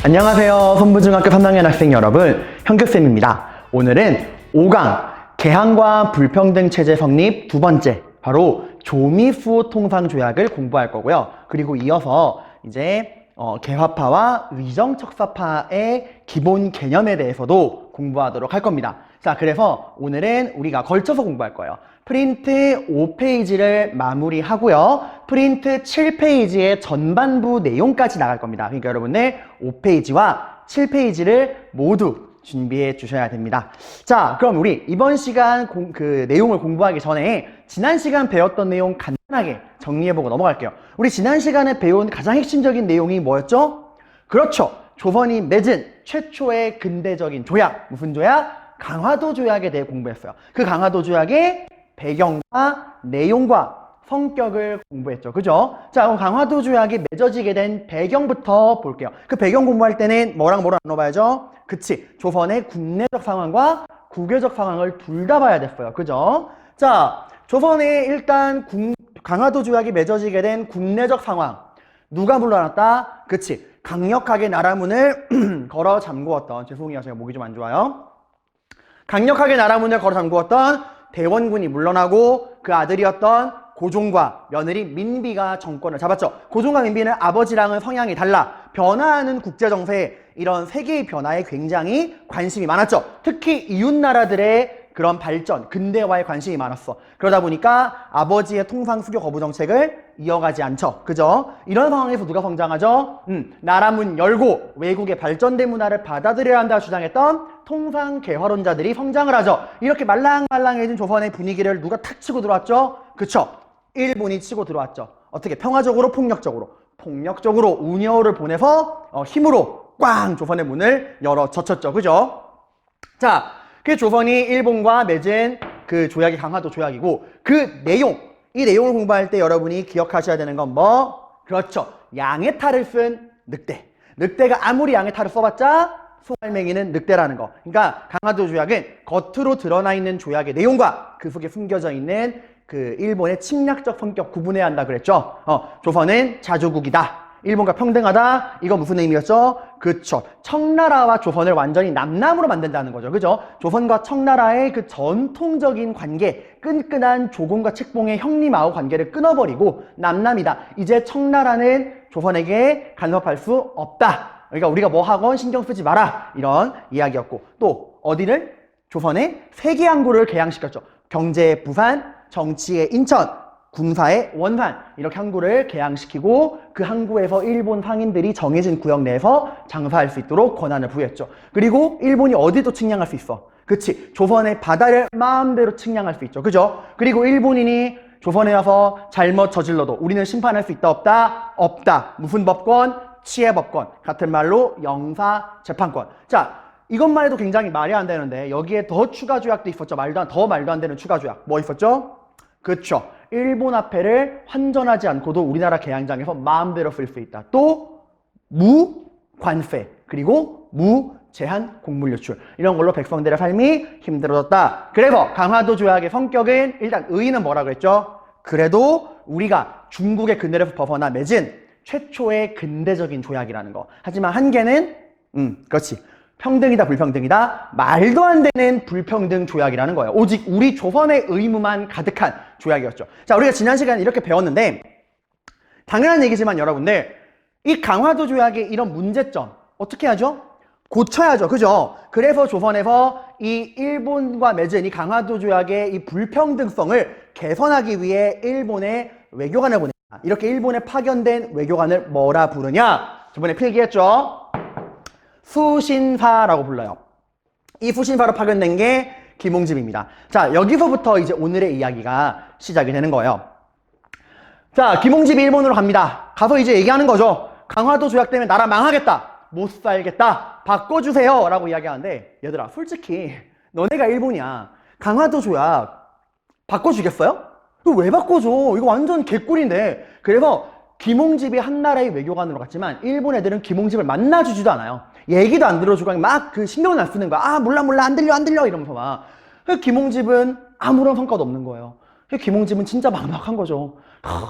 안녕하세요. 선부중학교 3학년 학생 여러분, 현규쌤입니다. 오늘은 5강 개항과 불평등 체제 성립 두 번째, 바로 조미수호 통상 조약을 공부할 거고요. 그리고 이어서 이제 개화파와 의정척사파의 기본 개념에 대해서도 공부하도록 할 겁니다. 자, 그래서 오늘은 우리가 걸쳐서 공부할 거예요. 프린트 5페이지를 마무리하고요. 프린트 7페이지의 전반부 내용까지 나갈 겁니다. 그러니까 여러분들 5페이지와 7페이지를 모두 준비해 주셔야 됩니다. 자, 그럼 우리 이번 시간 그 내용을 공부하기 전에 지난 시간 배웠던 내용 간단하게 정리해보고 넘어갈게요. 우리 지난 시간에 배운 가장 핵심적인 내용이 뭐였죠? 그렇죠. 조선이 맺은 최초의 근대적인 조약. 무슨 조약? 강화도 조약에 대해 공부했어요. 그 강화도 조약의 배경과 내용과 성격을 공부했죠. 그죠? 자, 그럼 강화도 조약이 맺어지게 된 배경부터 볼게요. 그 배경 공부할 때는 뭐랑 뭐랑 나눠봐야죠? 그치. 조선의 국내적 상황과 국외적 상황을 둘 다 봐야 됐어요. 그죠? 자, 조선의 일단 강화도 조약이 맺어지게 된 국내적 상황. 누가 물러났다? 그치. 강력하게 나라문을 걸어 잠그었던, 죄송해요. 제가 목이 좀 안 좋아요. 강력하게 나라문을 걸어 잠그었던 대원군이 물러나고 그 아들이었던 고종과 며느리 민비가 정권을 잡았죠. 고종과 민비는 아버지랑은 성향이 달라 변화하는 국제정세, 이런 세계의 변화에 굉장히 관심이 많았죠. 특히 이웃나라들의 그런 발전, 근대화에 관심이 많았어. 그러다 보니까 아버지의 통상 수교 거부 정책을 이어가지 않죠. 그죠? 이런 상황에서 누가 성장하죠? 나라문 열고 외국의 발전된 문화를 받아들여야 한다 주장했던 통상 개화론자들이 성장을 하죠. 이렇게 말랑말랑해진 조선의 분위기를 누가 탁 치고 들어왔죠? 그쵸? 일본이 치고 들어왔죠. 어떻게? 평화적으로, 폭력적으로? 폭력적으로 운여를 보내서 힘으로 꽝 조선의 문을 열어 젖혔죠. 그죠? 자, 그 조선이 일본과 맺은 그 조약이 강화도 조약이고, 그 내용, 이 내용을 공부할 때 여러분이 기억하셔야 되는 건 뭐? 그렇죠. 양의 탈을 쓴 늑대. 늑대가 아무리 양의 탈을 써봤자 소갈맹이는 늑대라는 거. 그러니까 강화도 조약은 겉으로 드러나 있는 조약의 내용과 그 속에 숨겨져 있는 그 일본의 침략적 성격 구분해야 한다 그랬죠. 조선은 자주국이다. 일본과 평등하다. 이거 무슨 의미였죠? 그쵸. 청나라와 조선을 완전히 남남으로 만든다는 거죠. 그죠? 조선과 청나라의 그 전통적인 관계, 끈끈한 조공과 책봉의 형님하고 관계를 끊어버리고 남남이다. 이제 청나라는 조선에게 간섭할 수 없다. 그러니까 우리가 뭐 하건 신경 쓰지 마라. 이런 이야기였고, 또 어디를? 조선의 세계 항구를 개항시켰죠. 경제의 부산, 정치의 인천, 군사의 원산, 이렇게 항구를 개항시키고 그 항구에서 일본 상인들이 정해진 구역 내에서 장사할 수 있도록 권한을 부여했죠. 그리고 일본이 어디도 측량할 수 있어. 그치? 조선의 바다를 마음대로 측량할 수 있죠. 그죠? 그리고 일본인이 조선에 와서 잘못 저질러도 우리는 심판할 수 있다 없다? 없다. 무슨 법권? 치해법권. 같은 말로 영사재판권. 자, 이것만 해도 굉장히 말이 안 되는데 여기에 더 추가 조약도 있었죠. 더 말도 안 되는 추가 조약. 뭐 있었죠? 그쵸. 일본 화폐를 환전하지 않고도 우리나라 개항장에서 마음대로 쓸 수 있다. 또 무관세, 그리고 무제한 곡물 유출, 이런 걸로 백성들의 삶이 힘들어졌다. 그래서 강화도 조약의 성격은 일단 의의는 뭐라고 했죠? 그래도 우리가 중국의 근대에서 벗어나 맺은 최초의 근대적인 조약이라는 거. 하지만 한계는 그렇지. 평등이다 불평등이다? 말도 안 되는 불평등 조약이라는 거예요. 오직 우리 조선의 의무만 가득한 조약이었죠. 자, 우리가 지난 시간에 이렇게 배웠는데 당연한 얘기지만 여러분들, 이 강화도 조약의 이런 문제점 어떻게 하죠? 고쳐야죠. 그죠? 그래서 조선에서 이 일본과 맺은 이 강화도 조약의 이 불평등성을 개선하기 위해 일본에 외교관을 보냈다. 이렇게 일본에 파견된 외교관을 뭐라 부르냐? 저번에 필기했죠? 수신사라고 불러요. 이 수신사로 파견된 게 김홍집입니다. 자, 여기서부터 이제 오늘의 이야기가 시작이 되는 거예요. 자, 김홍집이 일본으로 갑니다. 가서 이제 얘기하는 거죠. 강화도 조약 때문에 나라 망하겠다. 못 살겠다. 바꿔주세요. 라고 이야기하는데, 얘들아, 솔직히 너네가 일본이야. 강화도 조약 바꿔주겠어요? 이거 왜 바꿔줘? 이거 완전 개꿀인데. 그래서 김홍집이 한나라의 외교관으로 갔지만 일본 애들은 김홍집을 만나주지도 않아요. 얘기도 안 들어주고 막 그 신경을 안 쓰는 거야. 아, 몰라 안 들려 이러면서 막. 김홍집은 아무런 성과도 없는 거예요. 김홍집은 진짜 막막한 거죠.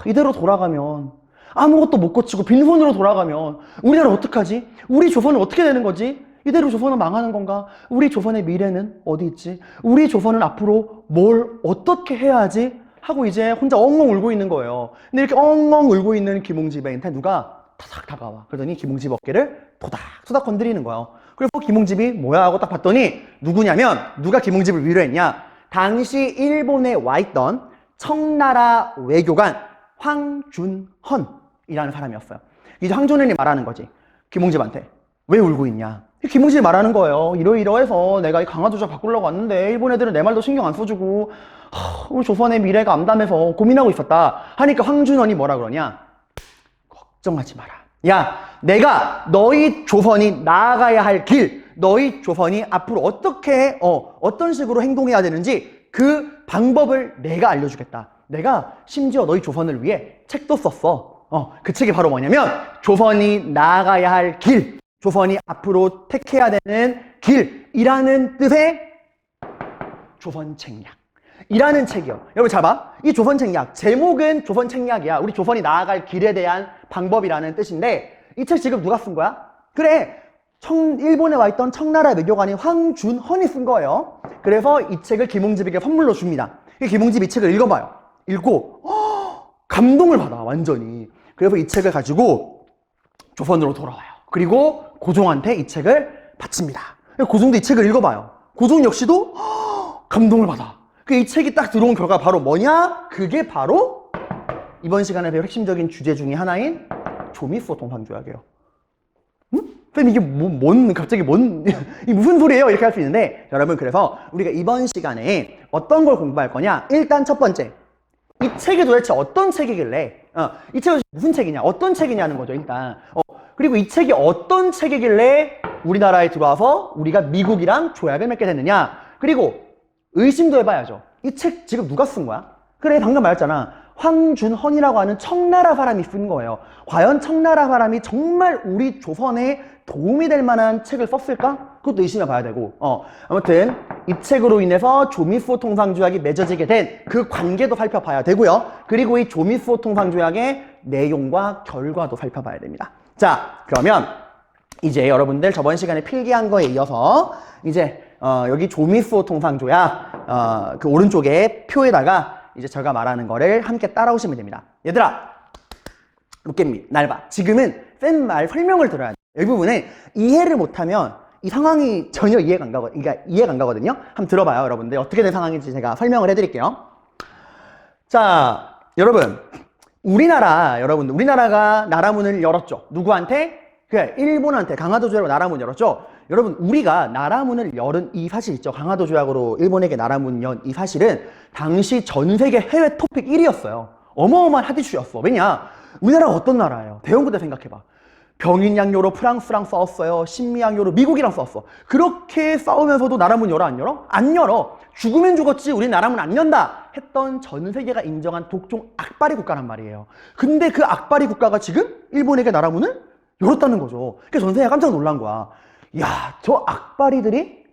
이대로 돌아가면 아무것도 못 고치고 빈손으로 돌아가면 우리나라 어떡하지? 우리 조선은 어떻게 되는 거지? 이대로 조선은 망하는 건가? 우리 조선의 미래는 어디 있지? 우리 조선은 앞으로 뭘 어떻게 해야 하지? 하고 이제 혼자 엉엉 울고 있는 거예요. 근데 이렇게 엉엉 울고 있는 김홍집한테 누가 타닥 다가와. 그러더니 김홍집 어깨를 토닥토닥 건드리는 거예요. 그래서 김홍집이 뭐야 하고 딱 봤더니 누구냐면 누가 김홍집을 위로했냐? 당시 일본에 와 있던 청나라 외교관 황준헌이라는 사람이었어요. 이제 황준헌이 말하는 거지. 김홍집한테. 왜 울고 있냐? 김홍집이 말하는 거예요. 이러이러해서 내가 이 강화도적 바꾸려고 왔는데 일본 애들은 내 말도 신경 안 써주고 우리 조선의 미래가 암담해서 고민하고 있었다 하니까 황준헌이 뭐라 그러냐? 걱정하지 마라. 야, 내가 너희 조선이 나아가야 할 길, 너희 조선이 앞으로 어떻게 어떤 식으로 행동해야 되는지 그 방법을 내가 알려주겠다. 내가 심지어 너희 조선을 위해 책도 썼어. 그 책이 바로 뭐냐면 조선이 나아가야 할 길, 조선이 앞으로 택해야 되는 길이라는 뜻의 조선책략 이라는 책이요. 여러분 잘 봐. 이 조선책략 제목은 조선책략이야. 우리 조선이 나아갈 길에 대한 방법이라는 뜻인데 이 책 지금 누가 쓴 거야? 그래, 일본에 와 있던 청나라 외교관인 황준헌이 쓴 거예요. 그래서 이 책을 김홍집에게 선물로 줍니다. 김홍집이 이 책을 읽어봐요. 읽고 감동을 받아 완전히. 그래서 이 책을 가지고 조선으로 돌아와요. 그리고 고종한테 이 책을 바칩니다. 고종도 이 책을 읽어봐요. 고종 역시도 감동을 받아. 이 책이 딱 들어온 결과가 바로 뭐냐? 그게 바로 이번 시간에 배울 핵심적인 주제 중에 하나인 조미수호 통상조약이에요. 응? 쌤 이게 갑자기 이 무슨 소리예요? 이렇게 할 수 있는데 여러분 그래서 우리가 이번 시간에 어떤 걸 공부할 거냐? 일단 첫 번째, 이 책이 도대체 어떤 책이길래 이 책이 무슨 책이냐? 어떤 책이냐는 거죠 일단. 그리고 이 책이 어떤 책이길래 우리나라에 들어와서 우리가 미국이랑 조약을 맺게 됐느냐? 그리고 의심도 해봐야죠. 이 책 지금 누가 쓴 거야? 그래, 방금 말했잖아. 황준헌이라고 하는 청나라 사람이 쓴 거예요. 과연 청나라 사람이 정말 우리 조선에 도움이 될 만한 책을 썼을까? 그것도 의심해 봐야 되고. 아무튼 이 책으로 인해서 조미수호 통상조약이 맺어지게 된 그 관계도 살펴봐야 되고요. 그리고 이 조미수호 통상조약의 내용과 결과도 살펴봐야 됩니다. 자, 그러면 이제 여러분들 저번 시간에 필기한 거에 이어서 이제 여기 조미수호 통상조약 그 오른쪽에 표에다가 이제 제가 말하는 거를 함께 따라오시면 됩니다. 얘들아, 룩겜미, 날 봐. 지금은 쌤 말 설명을 들어야 돼. 이 부분은 이해를 못하면 이 상황이 전혀 이해가 안 가거든요. 한번 들어봐요, 여러분들. 어떻게 된 상황인지 제가 설명을 해드릴게요. 자, 여러분, 우리나라가 나라문을 열었죠. 누구한테? 그래, 일본한테 강화도 조약으로 나라문 열었죠. 여러분, 우리가 나라문을 열은 이 사실 있죠. 강화도 조약으로 일본에게 나라문 연 이 사실은 당시 전 세계 해외 토픽 1위였어요. 어마어마한 핫 이슈였어. 왜냐? 우리나라가 어떤 나라예요? 대원부대 생각해봐. 병인양요로 프랑스랑 싸웠어요. 신미양요로 미국이랑 싸웠어. 그렇게 싸우면서도 나라문 열어 안 열어? 안 열어. 죽으면 죽었지 우린 나라문 안 연다 했던 전 세계가 인정한 독종 악바리 국가란 말이에요. 근데 그 악바리 국가가 지금 일본에게 나라문을 열었다는 거죠. 그래서 전 세계가 깜짝 놀란 거야. 야, 저 악바리들이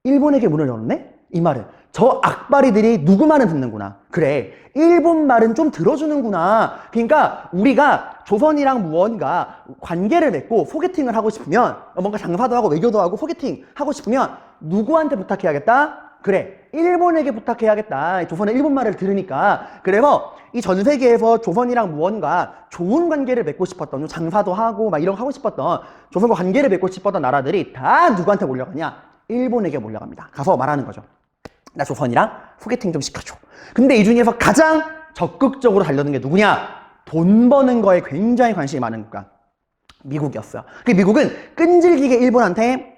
일본에게 문을 열었네? 이 말은 저 악바리들이 누구 말은 듣는구나. 그래, 일본 말은 좀 들어주는구나. 그러니까 우리가 조선이랑 무언가 관계를 맺고 소개팅을 하고 싶으면 뭔가 장사도 하고 외교도 하고 소개팅 하고 싶으면 누구한테 부탁해야겠다? 그래, 일본에게 부탁해야겠다. 조선의 일본 말을 들으니까. 그래서 이 전 세계에서 조선이랑 무언가 좋은 관계를 맺고 싶었던, 장사도 하고 막 이런 거 하고 싶었던, 조선과 관계를 맺고 싶었던 나라들이 다 누구한테 몰려가냐? 일본에게 몰려갑니다. 가서 말하는 거죠. 나 조선이랑 소개팅 좀 시켜줘. 근데 이 중에서 가장 적극적으로 달려든 게 누구냐? 돈 버는 거에 굉장히 관심이 많은 국가. 미국이었어요. 그 미국은 끈질기게 일본한테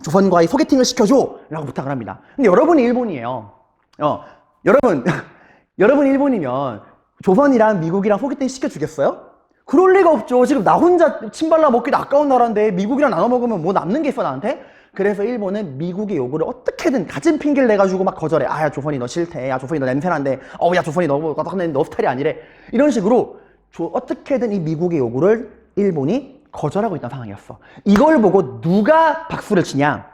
조선과의 소개팅을 시켜줘 라고 부탁을 합니다. 근데 여러분이 일본이에요. 여러분 일본이면 조선이랑 미국이랑 소개팅 시켜주겠어요? 그럴 리가 없죠. 지금 나 혼자 침발라 먹기도 아까운 나라인데 미국이랑 나눠 먹으면 뭐 남는 게 있어 나한테? 그래서 일본은 미국의 요구를 어떻게든 가진 핑계를 내가지고 막 거절해. 아, 야, 조선이 너 싫대. 야, 조선이 너 냄새난데. 야, 조선이 너 스타일이 아니래. 이런 식으로 어떻게든 이 미국의 요구를 일본이 거절하고 있던 상황이었어. 이걸 보고 누가 박수를 치냐?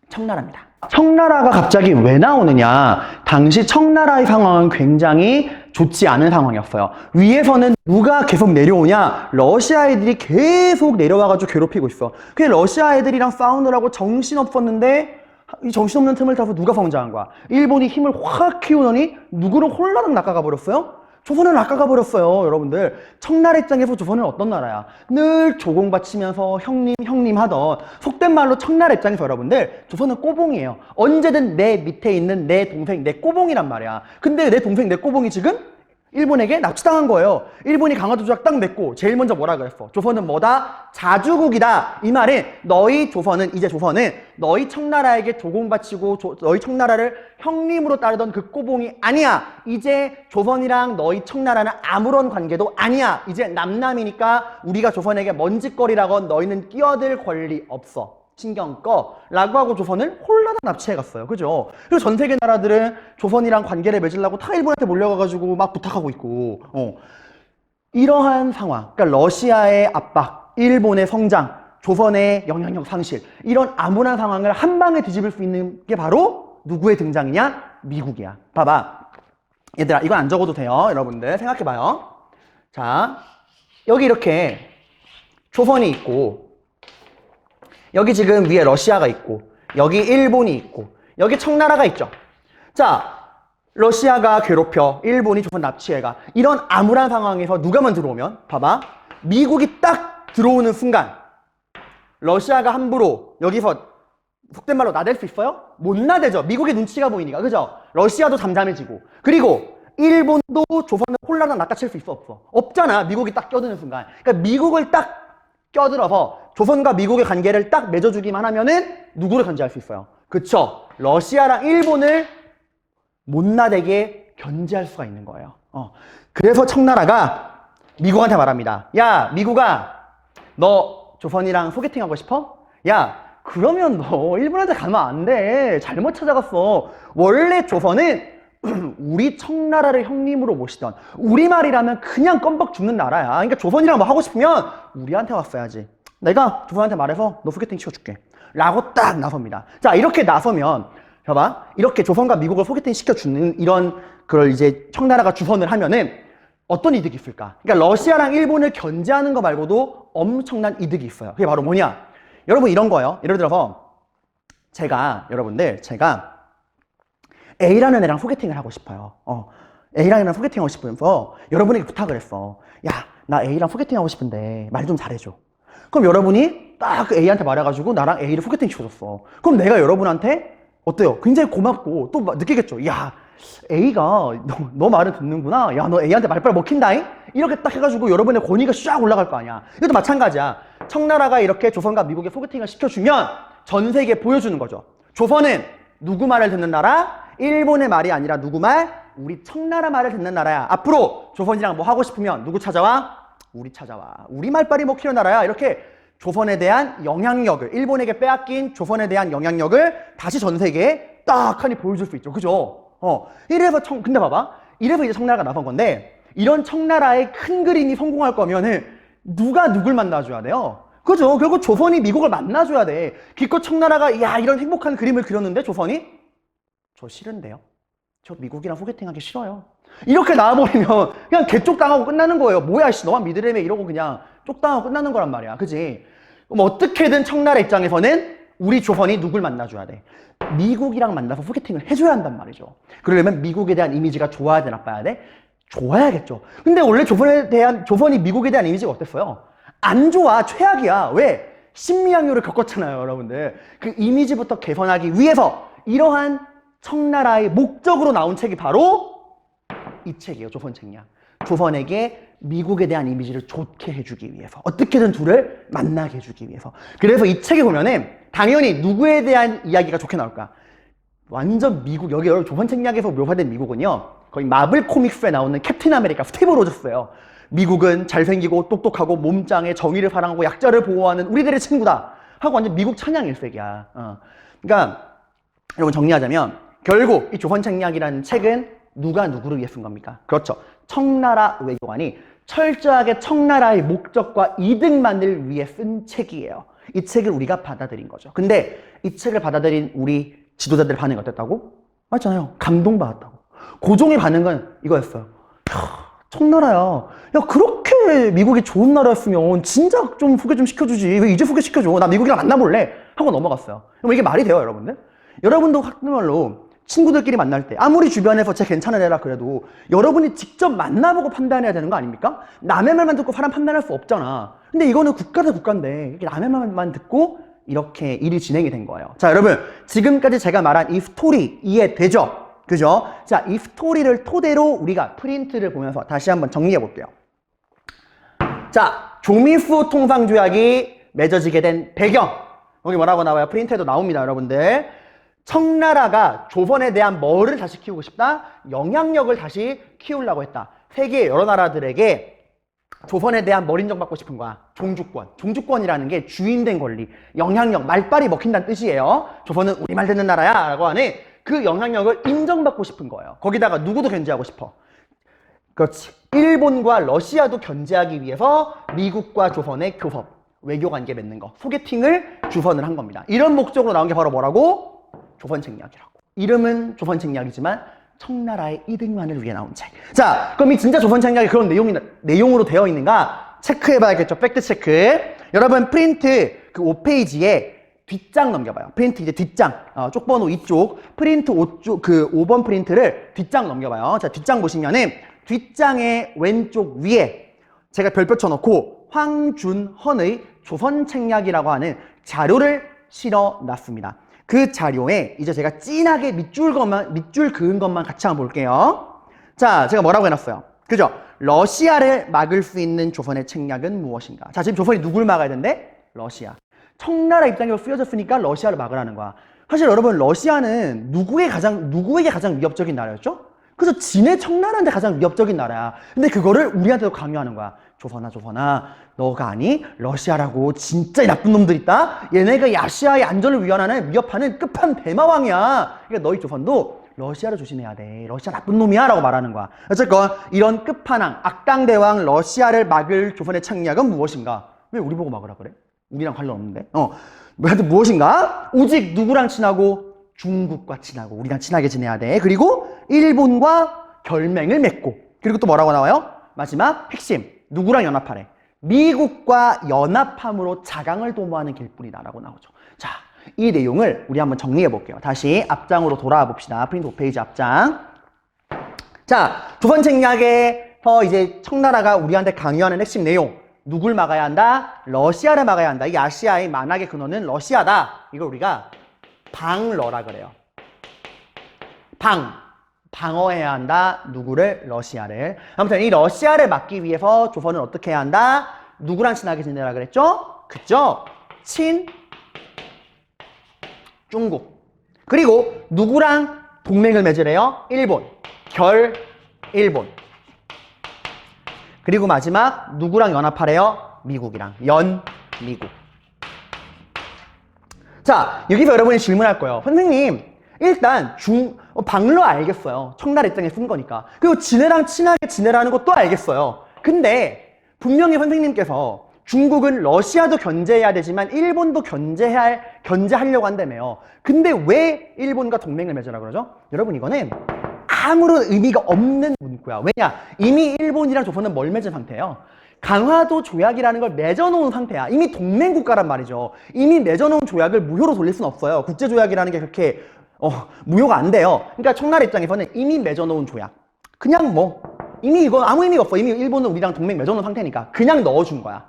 청나라입니다. 청나라가 갑자기 왜 나오느냐? 당시 청나라의 상황은 굉장히 좋지 않은 상황이었어요. 위에서는 누가 계속 내려오냐? 러시아 애들이 계속 내려와가지고 괴롭히고 있어. 그게 러시아 애들이랑 싸우느라고 정신없었는데 이 정신없는 틈을 타서 누가 성장한 거야? 일본이 힘을 확 키우더니 누구를 홀라당 낚아가 버렸어요? 조선을 낚아가 버렸어요, 여러분들. 청나라 입장에서 조선은 어떤 나라야? 늘 조공바치면서 형님 하던, 속된 말로 청나라 입장에서 여러분들, 조선은 꼬봉이에요. 언제든 내 밑에 있는 내 동생, 내 꼬봉이란 말이야. 근데 내 동생, 내 꼬봉이 지금 일본에게 납치당한 거예요. 일본이 강화도 조약 딱 맺고 제일 먼저 뭐라 그랬어? 조선은 뭐다? 자주국이다. 이 말은 이제 조선은 너희 청나라에게 조공바치고 너희 청나라를 형님으로 따르던 그 꼬봉이 아니야. 이제 조선이랑 너희 청나라는 아무런 관계도 아니야. 이제 남남이니까 우리가 조선에게 먼지거리라건 너희는 끼어들 권리 없어. 신경 꺼 라고 하고 조선을 홀라당 납치해갔어요. 그죠? 그리고 전 세계 나라들은 조선이랑 관계를 맺으려고 다 일본한테 몰려가가지고 막 부탁하고 있고 이러한 상황, 그러니까 러시아의 압박, 일본의 성장, 조선의 영향력 상실, 이런 암울한 상황을 한 방에 뒤집을 수 있는 게 바로 누구의 등장이냐? 미국이야. 봐봐. 얘들아, 이건 안 적어도 돼요. 여러분들 생각해봐요. 자, 여기 이렇게 조선이 있고, 여기 지금 위에 러시아가 있고, 여기 일본이 있고, 여기 청나라가 있죠. 자, 러시아가 괴롭혀, 일본이 조선 납치해가. 이런 암울한 상황에서 누가만 들어오면, 봐봐. 미국이 딱 들어오는 순간, 러시아가 함부로 여기서 속된 말로 나댈 수 있어요? 못 나대죠. 미국의 눈치가 보이니까. 그죠? 러시아도 잠잠해지고. 그리고 일본도 조선을 홀라당 낚아챌 수 있어, 없어? 없잖아. 미국이 딱 껴드는 순간. 그러니까 미국을 딱 껴들어서 조선과 미국의 관계를 딱 맺어주기만 하면은 누구를 견제할 수 있어요? 그쵸? 러시아랑 일본을 못 나대게 견제할 수가 있는 거예요. 그래서 청나라가 미국한테 말합니다. 야, 미국아, 너 조선이랑 소개팅 하고 싶어? 야, 그러면 너 일본한테 가면 안 돼. 잘못 찾아갔어. 원래 조선은 우리 청나라를 형님으로 모시던, 우리말이라면 그냥 껌벅 죽는 나라야. 그러니까 조선이랑 뭐 하고 싶으면 우리한테 왔어야지. 내가 조선한테 말해서 너 소개팅 시켜줄게 라고 딱 나섭니다. 자, 이렇게 나서면 봐봐, 이렇게 조선과 미국을 소개팅 시켜주는 이런 그걸 이제 청나라가 주선을 하면은 어떤 이득이 있을까? 그러니까 러시아랑 일본을 견제하는 거 말고도 엄청난 이득이 있어요. 그게 바로 뭐냐? 여러분, 이런 거예요. 예를 들어서 제가 A라는 애랑 소개팅을 하고 싶어요. A라는 애랑 소개팅 하고 싶으면서 여러분에게 부탁을 했어. 야, 나 A랑 소개팅 하고 싶은데 말 좀 잘해줘. 그럼 여러분이 딱 그 A한테 말해가지고 나랑 A를 소개팅 시켜줬어. 그럼 내가 여러분한테 어때요? 굉장히 고맙고 또 느끼겠죠. 야, A가 너 말을 듣는구나. 야, 너 A한테 말빨 먹힌다잉? 이렇게 딱 해가지고 여러분의 권위가 쫙 올라갈 거 아니야. 이것도 마찬가지야. 청나라가 이렇게 조선과 미국에 소개팅을 시켜주면 전 세계에 보여주는 거죠. 조선은 누구 말을 듣는 나라? 일본의 말이 아니라 누구 말? 우리 청나라 말을 듣는 나라야. 앞으로 조선이랑 뭐 하고 싶으면 누구 찾아와? 우리 찾아와. 우리 말빨이 먹히는 나라야. 이렇게 조선에 대한 영향력을, 일본에게 빼앗긴 조선에 대한 영향력을 다시 전 세계에 딱 하니 보여줄 수 있죠. 그죠? 이래서 근데 봐봐. 이래서 이제 청나라가 나선 건데, 이런 청나라의 큰 그림이 성공할 거면은 누가 누굴 만나줘야 돼요? 그죠? 결국 조선이 미국을 만나줘야 돼. 기껏 청나라가 야, 이런 행복한 그림을 그렸는데 조선이 저 싫은데요? 저 미국이랑 소개팅하기 싫어요. 이렇게 나와버리면 그냥 개쪽당하고 끝나는 거예요. 뭐야, 씨, 너만 믿으려면 이러고 그냥 쪽당하고 끝나는 거란 말이야. 그지? 그럼 어떻게든 청나라 입장에서는 우리 조선이 누굴 만나줘야 돼? 미국이랑 만나서 소개팅을 해줘야 한단 말이죠. 그러려면 미국에 대한 이미지가 좋아야 돼, 나빠야 돼? 좋아야겠죠. 근데 원래 조선이 미국에 대한 이미지가 어땠어요? 안 좋아, 최악이야. 왜? 신미양요를 겪었잖아요, 여러분들. 그 이미지부터 개선하기 위해서 이러한 청나라의 목적으로 나온 책이 바로 이 책이에요. 조선 책략. 조선에게 미국에 대한 이미지를 좋게 해주기 위해서, 어떻게든 둘을 만나게 해주기 위해서. 그래서 이 책에 보면은 당연히 누구에 대한 이야기가 좋게 나올까? 완전 미국, 여기 여러분 조선 책략에서 묘사된 미국은요, 거의 마블 코믹스에 나오는 캡틴 아메리카 스티브 로저스예요. 미국은 잘생기고 똑똑하고 몸짱에 정의를 사랑하고 약자를 보호하는 우리들의 친구다 하고 완전 미국 찬양 일색이야. 그러니까 여러분 정리하자면 결국 이 조선 책략이라는 책은 누가 누구를 위해 쓴 겁니까? 그렇죠. 청나라 외교관이 철저하게 청나라의 목적과 이득만을 위해 쓴 책이에요. 이 책을 우리가 받아들인 거죠. 근데 이 책을 받아들인 우리 지도자들의 반응이 어땠다고? 맞잖아요. 감동받았다고. 고종의 반응은 이거였어요. 청나라야. 야, 그렇게 미국이 좋은 나라였으면 진작 좀 소개 좀 시켜주지. 왜 이제 소개시켜줘? 나 미국이랑 만나볼래? 하고 넘어갔어요. 그럼 이게 말이 돼요, 여러분들? 여러분도 학교말로 친구들끼리 만날 때 아무리 주변에서 쟤 괜찮은 애라 그래도 여러분이 직접 만나보고 판단해야 되는 거 아닙니까? 남의 말만 듣고 사람 판단할 수 없잖아. 근데 이거는 국가 대 국가인데 이렇게 남의 말만 듣고 이렇게 일이 진행이 된 거예요. 자, 여러분, 지금까지 제가 말한 이 스토리 이해되죠? 그죠? 자, 이 스토리를 토대로 우리가 프린트를 보면서 다시 한번 정리해 볼게요. 자, 조미수 통상조약이 맺어지게 된 배경. 여기 뭐라고 나와요? 프린트에도 나옵니다, 여러분들. 청나라가 조선에 대한 뭐를 다시 키우고 싶다? 영향력을 다시 키우려고 했다. 세계 여러 나라들에게 조선에 대한 뭘 인정받고 싶은 거야? 종주권. 종주권이라는 게 주인된 권리, 영향력, 말빨이 먹힌다는 뜻이에요. 조선은 우리 말 듣는 나라야 라고 하는 그 영향력을 인정받고 싶은 거예요. 거기다가 누구도 견제하고 싶어. 그렇지. 일본과 러시아도 견제하기 위해서 미국과 조선의 교섭, 외교관계 맺는 거, 소개팅을 주선을 한 겁니다. 이런 목적으로 나온 게 바로 뭐라고? 조선책략이라고. 이름은 조선책략이지만 청나라의 이득만을 위해 나온 책. 자, 그럼 이 진짜 조선책략이 그런 내용으로 되어 있는가? 체크해봐야겠죠. 팩트체크. 여러분, 프린트 그 5페이지에 뒷장 넘겨봐요. 프린트 이제 뒷장. 쪽번호 2쪽. 프린트 5쪽, 그 5번 프린트를 뒷장 넘겨봐요. 자, 뒷장 보시면은 뒷장의 왼쪽 위에 제가 별표 쳐놓고 황준헌의 조선책략이라고 하는 자료를 실어 놨습니다. 그 자료에 이제 제가 진하게 밑줄 그은 것만 같이 한번 볼게요. 자, 제가 뭐라고 해놨어요? 그죠? 러시아를 막을 수 있는 조선의 책략은 무엇인가? 자, 지금 조선이 누굴 막아야 된대? 러시아. 청나라 입장에서 쓰여졌으니까 러시아를 막으라는 거야. 사실 여러분, 러시아는 누구에게 가장 위협적인 나라였죠? 그래서 지네 청나라한테 가장 위협적인 나라야. 근데 그거를 우리한테도 강요하는 거야. 조선아, 너가 아니? 러시아라고 진짜 나쁜 놈들 있다? 얘네가 아시아의 안전을 위협하는 끝판 대마왕이야. 그러니까 너희 조선도 러시아를 조심해야 돼. 러시아 나쁜 놈이야 라고 말하는 거야. 어쨌건 이런 끝판왕, 악당대왕 러시아를 막을 조선의 책략은 무엇인가? 왜 우리 보고 막으라 그래? 우리랑 관련 없는데? 무엇인가? 오직 누구랑 친하고? 중국과 친하고 우리랑 친하게 지내야 돼. 그리고 일본과 결맹을 맺고, 그리고 또 뭐라고 나와요? 마지막 핵심, 누구랑 연합하래? 미국과 연합함으로 자강을 도모하는 길뿐이다 라고 나오죠. 자, 이 내용을 우리 한번 정리해 볼게요. 다시 앞장으로 돌아와 봅시다. 프린트 5페이지 앞장. 자, 조선 책략에서 이제 청나라가 우리한테 강요하는 핵심 내용, 누굴 막아야 한다? 러시아를 막아야 한다. 이 아시아의 만악의 근원은 러시아다. 이걸 우리가 방러라 그래요. 방어해야 한다. 누구를? 러시아를. 아무튼 이 러시아를 막기 위해서 조선은 어떻게 해야 한다? 누구랑 친하게 지내라 그랬죠? 그죠? 중국. 그리고 누구랑 동맹을 맺으래요? 일본. 일본. 그리고 마지막 누구랑 연합하래요? 미국이랑. 미국. 자, 여기서 여러분이 질문할 거예요. 선생님, 일단 방러 알겠어요. 청나라 입장에 쓴 거니까. 그리고 지네랑 친하게 지내라는 것도 알겠어요. 근데 분명히 선생님께서 중국은 러시아도 견제해야 되지만 일본도 견제하려고 한다며요. 근데 왜 일본과 동맹을 맺으라 그러죠? 여러분, 이거는 아무런 의미가 없는 문구야. 왜냐? 이미 일본이랑 조선은 뭘 맺은 상태예요? 강화도 조약이라는 걸 맺어놓은 상태야. 이미 동맹국가란 말이죠. 이미 맺어놓은 조약을 무효로 돌릴 수는 없어요. 국제조약이라는 게 그렇게 무효가 안 돼요. 그러니까 청나라 입장에서는 이미 맺어놓은 조약, 그냥 이미 이거 아무 의미가 없어. 이미 일본은 우리랑 동맹 맺어놓은 상태니까 그냥 넣어준 거야.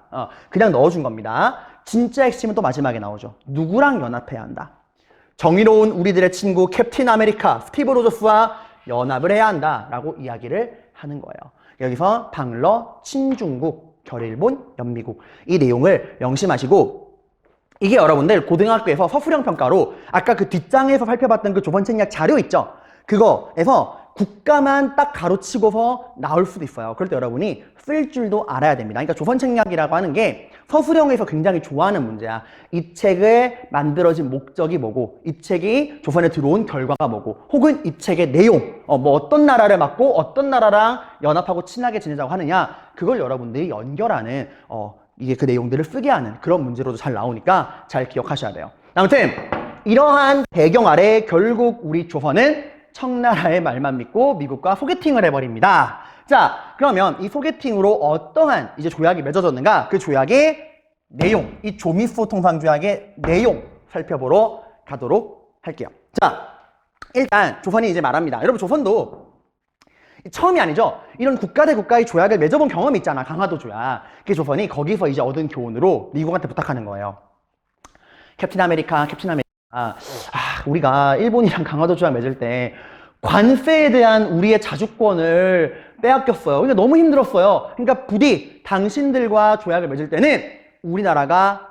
그냥 넣어준 겁니다. 진짜 핵심은 또 마지막에 나오죠. 누구랑 연합해야 한다? 정의로운 우리들의 친구 캡틴 아메리카 스티브 로저스와 연합을 해야 한다라고 이야기를 하는 거예요. 여기서 방러, 친중국, 결일본, 연미국, 이 내용을 명심하시고, 이게 여러분들 고등학교에서 서술형 평가로 아까 그 뒷장에서 살펴봤던 그 조선책략 자료 있죠? 그거에서 국가만 딱 가로치고서 나올 수도 있어요. 그럴 때 여러분이 쓸 줄도 알아야 됩니다. 그러니까 조선책략이라고 하는 게 서술형에서 굉장히 좋아하는 문제야. 이 책을 만들어진 목적이 뭐고, 이 책이 조선에 들어온 결과가 뭐고, 혹은 이 책의 내용, 어떤 나라를 막고 어떤 나라랑 연합하고 친하게 지내자고 하느냐, 그걸 여러분들이 연결하는 이게 그 내용들을 쓰게 하는 그런 문제로도 잘 나오니까 잘 기억하셔야 돼요. 아무튼 이러한 배경 아래 결국 우리 조선은 청나라의 말만 믿고 미국과 소개팅을 해버립니다. 자, 그러면 이 소개팅으로 어떠한 이제 조약이 맺어졌는가? 그 조약의 내용, 이 조미수 통상조약의 내용 살펴보러 가도록 할게요. 자, 일단 조선이 이제 말합니다. 여러분 조선도 처음이 아니죠. 이런 국가 대 국가의 조약을 맺어본 경험이 있잖아. 강화도 조약. 그 조선이 거기서 이제 얻은 교훈으로 미국한테 부탁하는 거예요. 캡틴 아메리카. 우리가 일본이랑 강화도 조약 맺을 때 관세에 대한 우리의 자주권을 빼앗겼어요. 그러니까 너무 힘들었어요. 그러니까 부디 당신들과 조약을 맺을 때는 우리나라가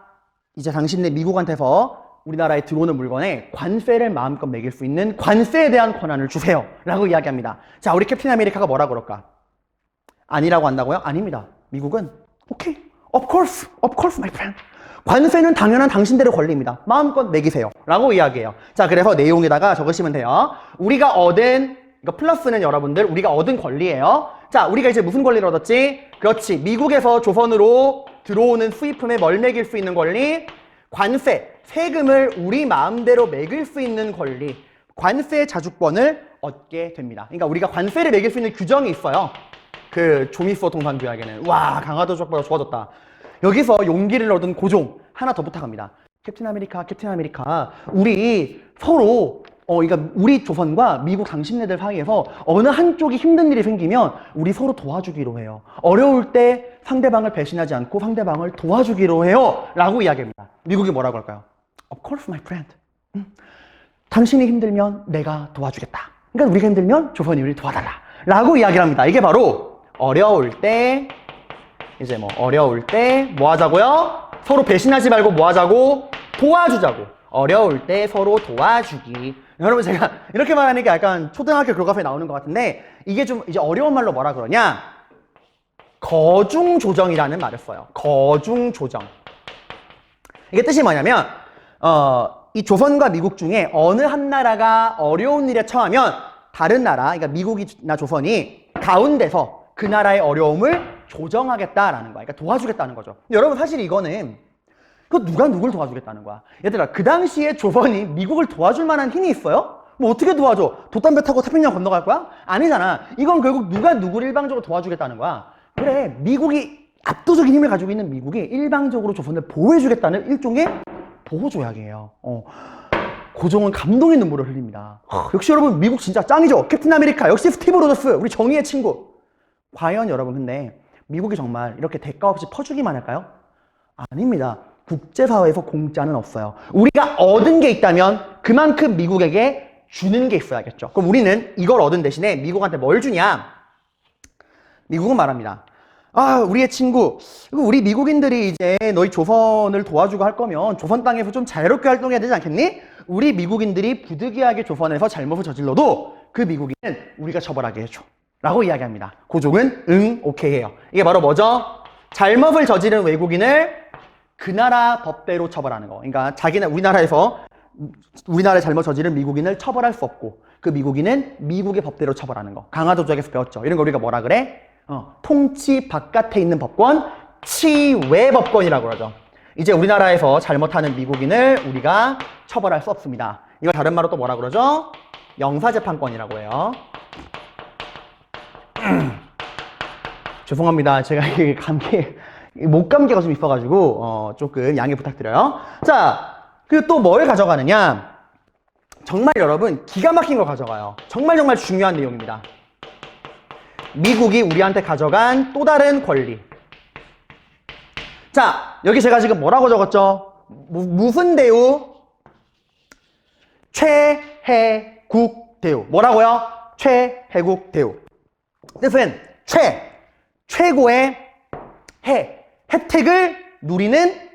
이제 당신네 미국한테서 우리나라에 들어오는 물건에 관세를 마음껏 매길 수 있는 관세에 대한 권한을 주세요 라고 이야기합니다. 자, 우리 캡틴 아메리카가 뭐라 그럴까? 아니라고 한다고요? 아닙니다. 미국은 오케이, of course my friend. 관세는 당연한 당신들의 권리입니다. 마음껏 매기세요 라고 이야기해요. 자, 그래서 내용에다가 적으시면 돼요. 우리가 얻은, 이거 플러스는 여러분들 우리가 얻은 권리예요. 자, 우리가 이제 무슨 권리를 얻었지? 그렇지, 미국에서 조선으로 들어오는 수입품에 뭘 매길 수 있는 권리? 관세, 세금을 우리 마음대로 매길 수 있는 권리, 관세 자주권을 얻게 됩니다. 그러니까 우리가 관세를 매길 수 있는 규정이 있어요. 그 조미수 통상조약에는. 와, 강화도 조약보다 좋아졌다. 여기서 용기를 얻은 고종 하나 더 부탁합니다. 캡틴 아메리카, 우리 서로 그러니까 우리 조선과 미국 당신네들 사이에서 어느 한쪽이 힘든 일이 생기면 우리 서로 도와주기로 해요. 어려울 때 상대방을 배신하지 않고 상대방을 도와주기로 해요 라고 이야기합니다. 미국이 뭐라고 할까요? Of course my friend. 당신이 힘들면 내가 도와주겠다. 그러니까 우리가 힘들면 조선이 우리 도와달라 라고 이야기를 합니다. 이게 바로 어려울 때 뭐 하자고요? 서로 배신하지 말고 뭐 하자고? 도와주자고. 어려울 때 서로 도와주기. 여러분, 제가 이렇게 말하니까 약간 초등학교 교과서에 나오는 것 같은데 이게 좀 이제 어려운 말로 뭐라 그러냐? 거중조정이라는 말을 써요. 거중조정. 이게 뜻이 뭐냐면 이 조선과 미국 중에 어느 한 나라가 어려운 일에 처하면 다른 나라, 그러니까 미국이나 조선이 가운데서 그 나라의 어려움을 조정하겠다라는 거야. 그러니까 도와주겠다는 거죠. 여러분, 사실 이거는 누가 누굴 도와주겠다는 거야. 얘들아, 그 당시에 조선이 미국을 도와줄 만한 힘이 있어요? 뭐 어떻게 도와줘? 돛담배 타고 태평양 건너갈 거야? 아니잖아. 이건 결국 누가 누구를 일방적으로 도와주겠다는 거야. 그래, 미국이 압도적인 힘을 가지고 있는 미국이 일방적으로 조선을 보호해주겠다는 일종의 보호조약이에요. 고종은 감동의 눈물을 흘립니다. 역시 여러분, 미국 진짜 짱이죠? 캡틴 아메리카, 역시 스티브 로저스, 우리 정의의 친구. 과연 여러분, 근데 미국이 정말 이렇게 대가 없이 퍼주기만 할까요? 아닙니다. 국제사회에서 공짜는 없어요. 우리가 얻은 게 있다면 그만큼 미국에게 주는 게 있어야겠죠. 그럼 우리는 이걸 얻은 대신에 미국한테 뭘 주냐? 미국은 말합니다. 우리의 친구, 우리 미국인들이 이제 너희 조선을 도와주고 할 거면 조선 땅에서 좀 자유롭게 활동해야 되지 않겠니? 우리 미국인들이 부득이하게 조선에서 잘못을 저질러도 그 미국인은 우리가 처벌하게 해줘 라고 이야기합니다. 고종은 응, 오케이 해요. 이게 바로 뭐죠? 잘못을 저지른 외국인을 그 나라 법대로 처벌하는 거. 그러니까 자기는 우리나라에서 우리나라에 잘못 저지른 미국인을 처벌할 수 없고 그 미국인은 미국의 법대로 처벌하는 거. 강화도 조약에서 배웠죠. 이런 거 우리가 뭐라 그래? 통치 바깥에 있는 법권, 치외 법권이라고 그러죠. 이제 우리나라에서 잘못하는 미국인을 우리가 처벌할 수 없습니다. 이걸 다른 말로 또 뭐라 그러죠? 영사재판권이라고 해요. 죄송합니다. 제가 이게 목감기가 좀 있어가지고 조금 양해 부탁드려요. 자, 그리고 또 뭘 가져가느냐? 정말 여러분 기가 막힌 걸 가져가요. 정말 중요한 내용입니다. 미국이 우리한테 가져간 또 다른 권리. 자, 여기 제가 지금 뭐라고 적었죠? 무슨 대우? 최혜국 대우. 뭐라고요? 최혜국 대우. 뜻은 최고의 혜택을 누리는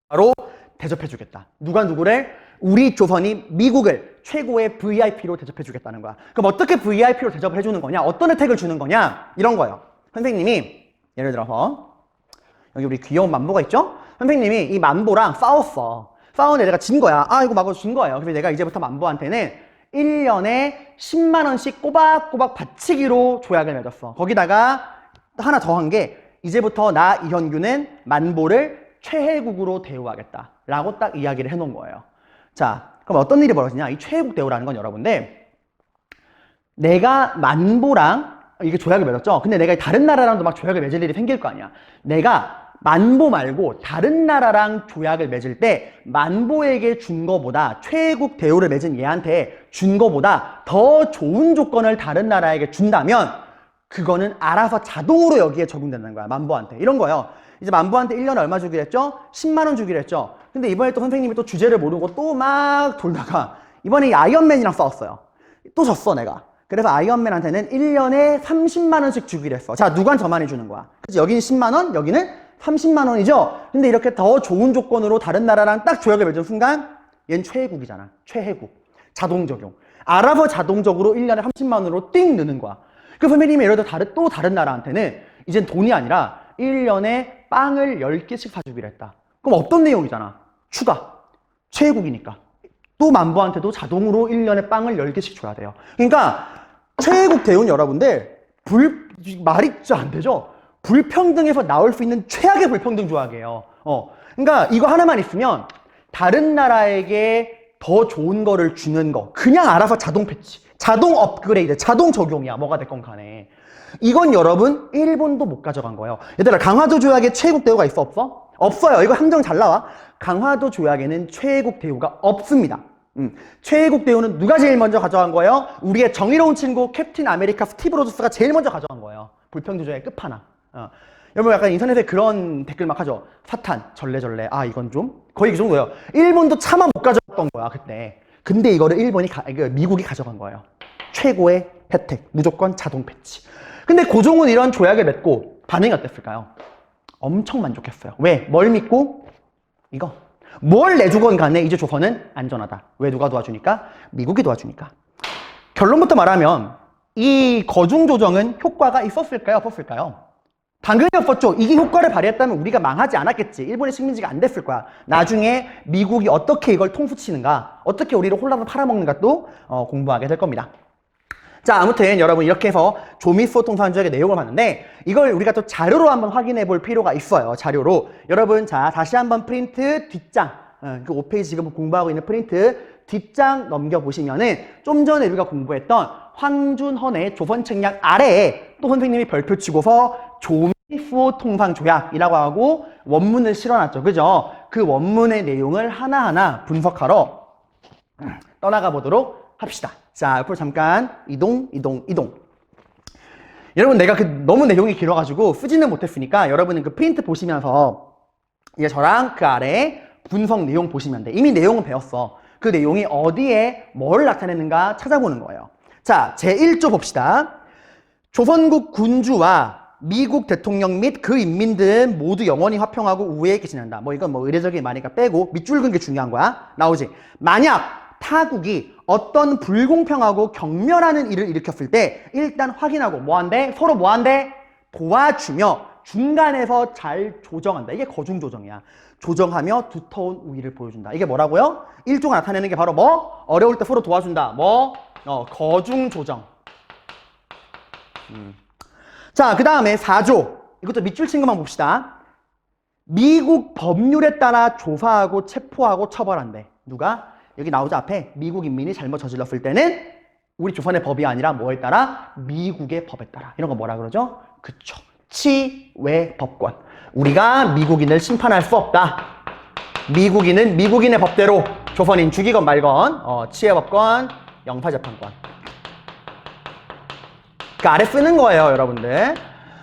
바로 대접해주겠다. 누가 누구를? 우리 조선이 미국을 최고의 VIP로 대접해주겠다는 거야. 그럼 어떻게 VIP로 대접해주는 거냐? 어떤 혜택을 주는 거냐? 이런 거예요. 선생님이 예를 들어서 여기 우리 귀여운 만보가 있죠? 선생님이 이 만보랑 싸웠는데 내가 진 거야. 이거 마구 진 거예요. 그래서 내가 이제부터 만보한테는 1년에 10만 원씩 꼬박꼬박 바치기로 조약을 맺었어. 거기다가 하나 더 한 게 이제부터 나 이현규는 만보를 최혜국으로 대우하겠다 라고 딱 이야기를 해놓은 거예요. 자, 그럼 어떤 일이 벌어지냐? 이 최애국 대우라는 건 여러분들, 내가 만보랑 이게 조약을 맺었죠? 근데 내가 다른 나라랑도 막 조약을 맺을 일이 생길 거 아니야. 내가 만보 말고 다른 나라랑 조약을 맺을 때 만보에게 준 거보다 최애국 대우를 맺은 얘한테 준 거보다 더 좋은 조건을 다른 나라에게 준다면 그거는 알아서 자동으로 여기에 적용된다는 거야. 만보한테. 이런 거예요. 이제 만보한테 1년에 얼마 주기로 했죠? 10만 원 주기로 했죠? 근데 이번에 또 선생님이 또 주제를 모르고 또 막 돌다가 이번에 이 아이언맨이랑 싸웠어요. 또 졌어 내가. 그래서 아이언맨한테는 1년에 30만 원씩 주기로 했어. 자, 누구한테 더 많이 주는 거야? 그치? 여기는 10만 원, 여기는 30만 원이죠? 근데 이렇게 더 좋은 조건으로 다른 나라랑 딱 조약을 맺은 순간 얘는 최애국이잖아. 최애국. 자동 적용. 알아서 자동적으로 1년에 30만 원으로 띵 느는 거야. 그 선배님이 예를 들어 또 다른 나라한테는 이젠 돈이 아니라 1년에 빵을 10개씩 사주기로 했다. 그럼 없던 내용이잖아. 추가. 최애국이니까. 또 만보한테도 자동으로 1년에 빵을 10개씩 줘야 돼요. 그러니까 최애국 대우는 여러분들 말이 진짜 안 되죠? 불평등에서 나올 수 있는 최악의 불평등 조약이에요. 그러니까 이거 하나만 있으면 다른 나라에게 더 좋은 거를 주는 거 그냥 알아서 자동 패치, 자동 업그레이드, 자동 적용이야. 뭐가 됐건 간에. 이건 여러분 일본도 못 가져간 거예요. 얘들아, 강화도 조약에 최애국 대우가 있어 없어? 없어요. 이거 함정 잘 나와. 강화도 조약에는 최애국 대우가 없습니다. 최애국 대우는 누가 제일 먼저 가져간 거예요? 우리의 정의로운 친구 캡틴 아메리카 스티브 로저스가 제일 먼저 가져간 거예요. 불평등 조약의 끝판왕. 여러분 약간 인터넷에 그런 댓글 막 하죠. 사탄, 절레절레. 아, 이건 좀 거의 그 정도예요. 일본도 차마 못 가져갔던 거야 그때. 근데 이거를 미국이 가져간 거예요. 최고의 혜택, 무조건 자동 패치. 근데 고종은 이런 조약을 맺고 반응이 어땠을까요? 엄청 만족했어요. 왜? 뭘 믿고? 이거. 뭘 내주건 간에 이제 조선은 안전하다. 왜? 누가 도와주니까? 미국이 도와주니까. 결론부터 말하면 이 거중 조정은 효과가 있었을까요? 없었을까요? 당연히 없었죠. 이게 효과를 발휘했다면 우리가 망하지 않았겠지. 일본의 식민지가 안 됐을 거야. 나중에 미국이 어떻게 이걸 통수치는가, 어떻게 우리를 홀라로 팔아먹는가 또 공부하게 될 겁니다. 자, 아무튼 여러분 이렇게 해서 조미수호 통상조약의 내용을 봤는데 이걸 우리가 또 자료로 한번 확인해 볼 필요가 있어요. 자료로. 여러분, 자, 다시 한번 프린트 뒷장, 그 5페이지 지금 공부하고 있는 프린트 뒷장 넘겨보시면은 좀 전에 우리가 공부했던 황준헌의 조선책략 아래에 또 선생님이 별표 치고서 조미수호 통상조약이라고 하고 원문을 실어놨죠. 그죠? 그 원문의 내용을 하나하나 분석하러 떠나가 보도록 합시다. 자, 옆으로 잠깐 이동. 여러분, 내가 너무 내용이 길어가지고 쓰지는 못했으니까 여러분은 그 프린트 보시면서 이제 저랑 그 아래에 분석 내용 보시면 돼. 이미 내용은 배웠어. 그 내용이 어디에 뭘 나타내는가 찾아보는 거예요. 자, 제1조 봅시다. 조선국 군주와 미국 대통령 및 그 인민들은 모두 영원히 화평하고 우애에 있게 지낸다. 뭐 이건 뭐 의례적인 말이니까 빼고 밑줄 긋는 게 중요한 거야. 나오지. 만약 타국이 어떤 불공평하고 경멸하는 일을 일으켰을 때 일단 확인하고 뭐한대? 서로 뭐한대? 도와주며 중간에서 잘 조정한다. 이게 거중조정이야. 조정하며 두터운 우위를 보여준다. 이게 뭐라고요? 1조가 나타내는 게 바로 뭐? 어려울 때 서로 도와준다. 뭐? 거중조정. 자, 그 다음에 4조. 이것도 밑줄 친 것만 봅시다. 미국 법률에 따라 조사하고 체포하고 처벌한대. 누가? 여기 나오죠. 앞에 미국 인민이 잘못 저질렀을 때는 우리 조선의 법이 아니라 뭐에 따라? 미국의 법에 따라. 이런 거 뭐라 그러죠? 그쵸. 치외법권. 우리가 미국인을 심판할 수 없다. 미국인은 미국인의 법대로 조선인 죽이건 말건 치외법권, 영사재판권. 그 아래 쓰는 거예요, 여러분들.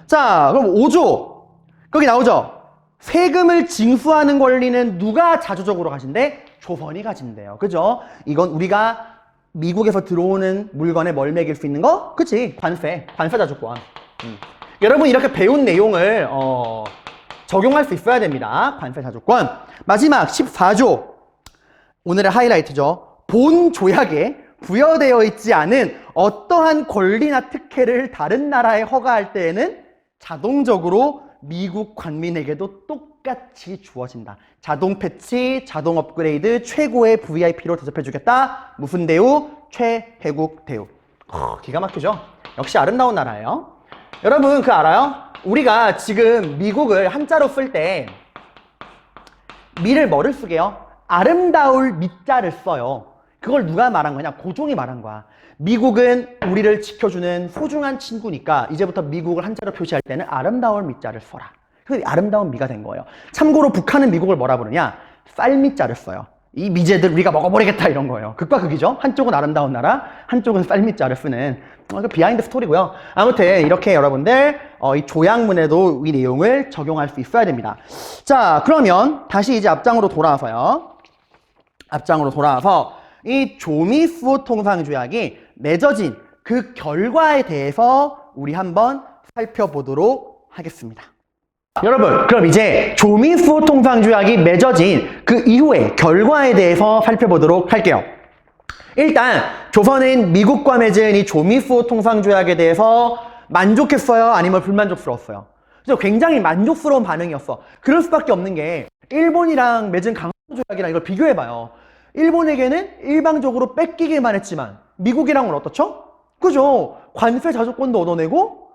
자, 그럼 5조. 거기 나오죠? 세금을 징수하는 권리는 누가 자주적으로 가진대? 조선이 가진대요. 그죠? 이건 우리가 미국에서 들어오는 물건에 뭘 매길 수 있는 거? 그치? 관세. 관세자주권. 여러분 이렇게 배운 내용을 적용할 수 있어야 됩니다. 관세자주권. 마지막 14조. 오늘의 하이라이트죠. 본 조약에 부여되어 있지 않은 어떠한 권리나 특혜를 다른 나라에 허가할 때에는 자동적으로 미국 관민에게도 똑같이 주어진다. 자동 패치, 자동 업그레이드, 최고의 VIP로 대접해주겠다. 무슨 대우? 최혜국 대우. 기가 막히죠? 역시 아름다운 나라예요. 여러분 그거 알아요? 우리가 지금 미국을 한자로 쓸 때 미를 뭐를 쓰게요? 아름다울 미자를 써요. 그걸 누가 말한 거냐? 고종이 말한 거야. 미국은 우리를 지켜주는 소중한 친구니까 이제부터 미국을 한자로 표시할 때는 아름다울 미자를 써라. 그 아름다운 미가 된 거예요. 참고로 북한은 미국을 뭐라 부르냐? 쌀미자를 써요. 이 미제들 우리가 먹어버리겠다 이런 거예요. 극과 극이죠. 한쪽은 아름다운 나라, 한쪽은 쌀미자를 쓰는 그 비하인드 스토리고요. 아무튼 이렇게 여러분들 이 조약문에도 이 내용을 적용할 수 있어야 됩니다. 자, 그러면 다시 이제 앞장으로 돌아와서요. 앞장으로 돌아와서 이 조미수호 통상조약이 맺어진 그 결과에 대해서 우리 한번 살펴보도록 하겠습니다. 여러분, 그럼 이제 조미수호 통상조약이 맺어진 그 이후의 결과에 대해서 살펴보도록 할게요. 일단 조선은 미국과 맺은 이 조미수호 통상조약에 대해서 만족했어요? 아니면 불만족스러웠어요? 그래서 굉장히 만족스러운 반응이었어. 그럴 수밖에 없는 게 일본이랑 맺은 강화조약이랑 이걸 비교해봐요. 일본에게는 일방적으로 뺏기기만 했지만 미국이랑은 어떻죠? 그죠? 관세 자주권도 얻어내고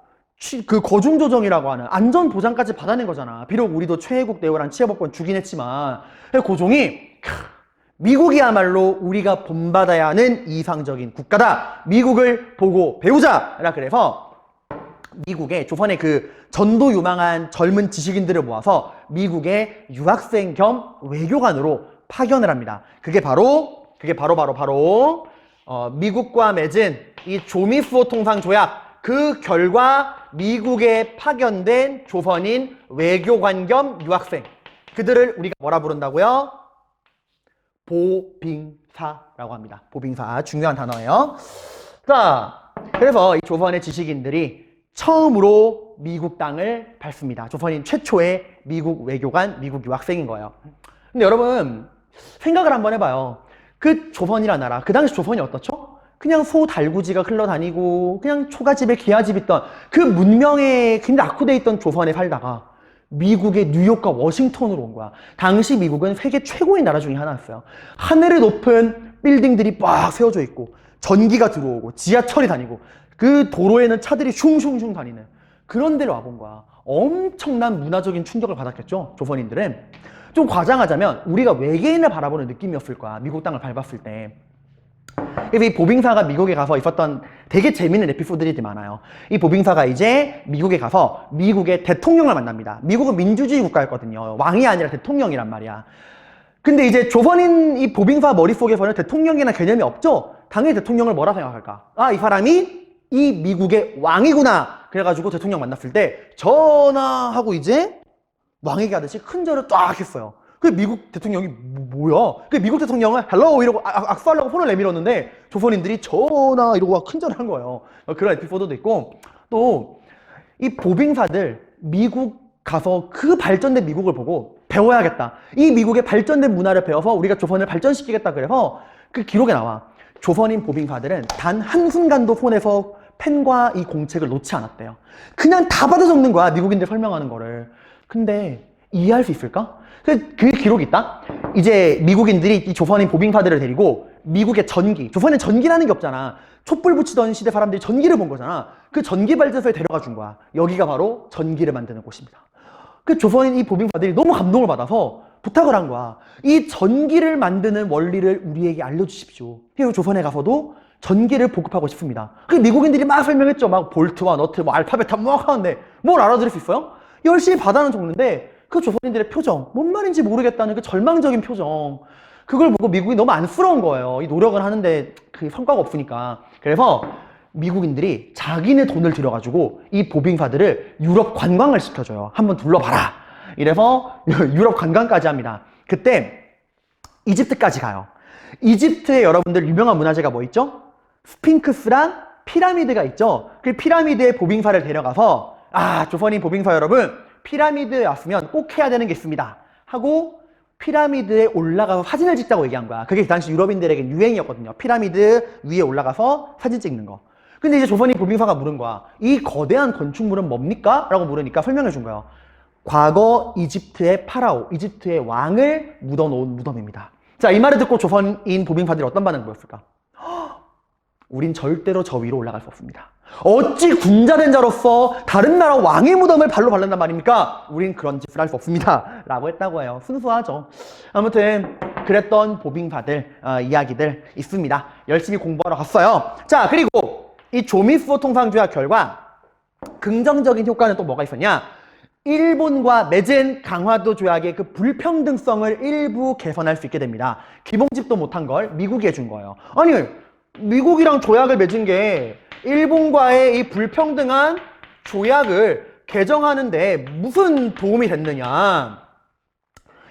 그 거중조정이라고 하는 안전보장까지 받아낸 거잖아. 비록 우리도 최애국 대우란 취해법권 주긴 했지만 고종이 미국이야말로 우리가 본받아야 하는 이상적인 국가다. 미국을 보고 배우자라 그래서 미국의 조선의 그 전도 유망한 젊은 지식인들을 모아서 미국의 유학생 겸 외교관으로 파견을 합니다. 그게 바로 미국과 맺은 이 조미수호 통상조약 그 결과 미국에 파견된 조선인 외교관 겸 유학생 그들을 우리가 뭐라 부른다고요? 보빙사라고 합니다. 보빙사 중요한 단어예요. 자, 그래서 이 조선의 지식인들이 처음으로 미국 땅을 밟습니다. 조선인 최초의 미국 외교관, 미국 유학생인 거예요. 근데 여러분 생각을 한번 해봐요. 그 조선이라는 나라, 그 당시 조선이 어떻죠? 그냥 소 달구지가 흘러다니고 그냥 초가집에 기아집 있던 그 문명에 굉장히 악후돼 있던 조선에 살다가 미국의 뉴욕과 워싱턴으로 온 거야. 당시 미국은 세계 최고의 나라 중에 하나였어요. 하늘을 높은 빌딩들이 막 세워져 있고 전기가 들어오고 지하철이 다니고 그 도로에는 차들이 슝슝슝 다니는 그런 데를 와본 거야. 엄청난 문화적인 충격을 받았겠죠, 조선인들은. 좀 과장하자면 우리가 외계인을 바라보는 느낌이었을 거야, 미국 땅을 밟았을 때. 그래서 이 보빙사가 미국에 가서 있었던 되게 재밌는 에피소드들이 많아요. 이 보빙사가 이제 미국에 가서 미국의 대통령을 만납니다. 미국은 민주주의 국가였거든요. 왕이 아니라 대통령이란 말이야. 근데 이제 조선인 이 보빙사 머릿속에서는 대통령이나 개념이 없죠? 당연히 대통령을 뭐라 생각할까? 아, 이 사람이 이 미국의 왕이구나. 그래가지고 대통령 만났을 때 전화하고 이제 왕에게 하듯이 큰 절을 딱 했어요. 그 미국 대통령이 뭐야? 그 미국 대통령은 헬로 이러고 악수하려고 폰을 내밀었는데 조선인들이 전화 이러고 큰 절을 한 거예요. 그런 에피소드도 있고 또 이 보빙사들 미국 가서 그 발전된 미국을 보고 배워야겠다. 이 미국의 발전된 문화를 배워서 우리가 조선을 발전시키겠다. 그래서 그 기록에 나와. 조선인 보빙사들은 단 한순간도 폰에서 펜과 이 공책을 놓지 않았대요. 그냥 다 받아 적는 거야, 미국인들 설명하는 거를. 근데 이해할 수 있을까? 그 기록이 있다? 이제 미국인들이 이 조선인 보빙사들을 데리고 미국의 전기, 조선에 전기라는 게 없잖아. 촛불 붙이던 시대 사람들이 전기를 본 거잖아. 그 전기 발전소에 데려가 준 거야. 여기가 바로 전기를 만드는 곳입니다. 그 조선인 이 보빙사들이 너무 감동을 받아서 부탁을 한 거야. 이 전기를 만드는 원리를 우리에게 알려주십시오. 그리고 조선에 가서도 전기를 보급하고 싶습니다. 그 미국인들이 막 설명했죠. 막 볼트와 너트, 뭐 알파벳 다 막 하는데 뭘 알아들을 수 있어요? 열심히 받아는 적는데 그 조선인들의 표정, 뭔 말인지 모르겠다는 그 절망적인 표정, 그걸 보고 미국이 너무 안쓰러운 거예요. 이 노력을 하는데 그 성과가 없으니까. 그래서 미국인들이 자기네 돈을 들여가지고 이 보빙사들을 유럽 관광을 시켜줘요. 한번 둘러봐라. 이래서 유럽 관광까지 합니다. 그때 이집트까지 가요. 이집트에 여러분들 유명한 문화재가 뭐 있죠? 스핑크스랑 피라미드가 있죠. 그 피라미드에 보빙사를 데려가서 조선인 보빙사 여러분, 피라미드에 왔으면 꼭 해야 되는 게 있습니다 하고 피라미드에 올라가서 사진을 찍자고 얘기한 거야. 그게 그 당시 유럽인들에게 유행이었거든요. 피라미드 위에 올라가서 사진 찍는 거. 근데 이제 조선인 보빙사가 물은 거야. 이 거대한 건축물은 뭡니까? 라고 물으니까 설명해 준 거예요. 과거 이집트의 파라오, 이집트의 왕을 묻어놓은 무덤입니다. 자, 이 말을 듣고 조선인 보빙사들이 어떤 반응을 보였을까? 우린 절대로 저 위로 올라갈 수 없습니다. 어찌 군자된 자로서 다른 나라 왕의 무덤을 발로 밟는단 말입니까? 우린 그런 짓을 할 수 없습니다. 라고 했다고 해요. 순수하죠. 아무튼 그랬던 보빙파들 이야기들 있습니다. 열심히 공부하러 갔어요. 자, 그리고 이 조미수호 통상조약 결과 긍정적인 효과는 또 뭐가 있었냐? 일본과 맺은 강화도 조약의 그 불평등성을 일부 개선할 수 있게 됩니다. 기본집도 못한 걸 미국이 해준 거예요. 아니, 미국이랑 조약을 맺은 게 일본과의 이 불평등한 조약을 개정하는데 무슨 도움이 됐느냐?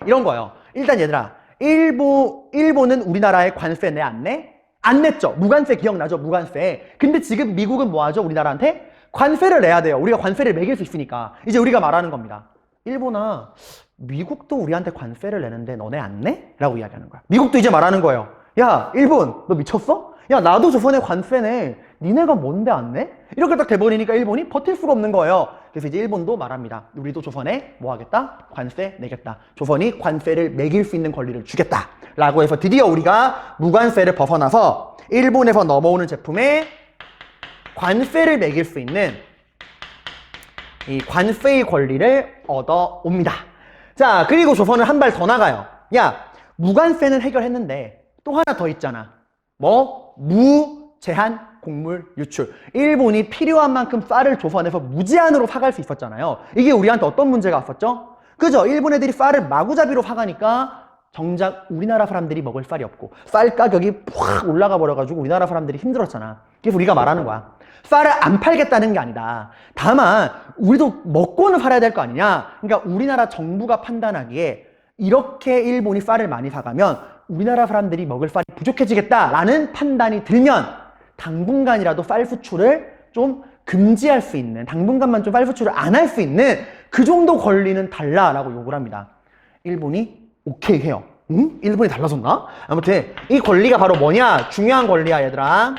이런 거예요. 일단 얘들아, 일본은 우리나라에 관세 내 안 내? 안 냈죠. 무관세 기억나죠? 무관세. 근데 지금 미국은 뭐 하죠? 우리나라한테? 관세를 내야 돼요. 우리가 관세를 매길 수 있으니까. 이제 우리가 말하는 겁니다. 일본아, 미국도 우리한테 관세를 내는데 너네 안 내? 라고 이야기하는 거야. 미국도 이제 말하는 거예요. 야, 일본, 너 미쳤어? 야, 나도 조선에 관세 내. 니네가 뭔데 안 내? 이렇게 딱 돼버리니까 일본이 버틸 수가 없는 거예요. 그래서 이제 일본도 말합니다. 우리도 조선에 뭐 하겠다? 관세 내겠다. 조선이 관세를 매길 수 있는 권리를 주겠다. 라고 해서 드디어 우리가 무관세를 벗어나서 일본에서 넘어오는 제품에 관세를 매길 수 있는 이 관세의 권리를 얻어옵니다. 자, 그리고 조선은 한 발 더 나가요. 야, 무관세는 해결했는데 또 하나 더 있잖아. 뭐? 무제한 곡물 유출. 일본이 필요한 만큼 쌀을 조선에서 무제한으로 사갈 수 있었잖아요. 이게 우리한테 어떤 문제가 왔었죠? 그죠? 일본 애들이 쌀을 마구잡이로 사가니까 정작 우리나라 사람들이 먹을 쌀이 없고 쌀 가격이 확 올라가 버려가지고 우리나라 사람들이 힘들었잖아. 그래서 우리가 말하는 거야. 쌀을 안 팔겠다는 게 아니다. 다만 우리도 먹고는 살아야 될 거 아니냐. 그러니까 우리나라 정부가 판단하기에 이렇게 일본이 쌀을 많이 사가면 우리나라 사람들이 먹을 쌀이 부족해지겠다라는 판단이 들면 당분간이라도 쌀 수출을 좀 금지할 수 있는, 당분간만 좀 쌀 수출을 안 할 수 있는 그 정도 권리는 달라라고 요구를 합니다. 일본이 오케이 해요. 응? 일본이 달라졌나? 아무튼 이 권리가 바로 뭐냐? 중요한 권리야 얘들아.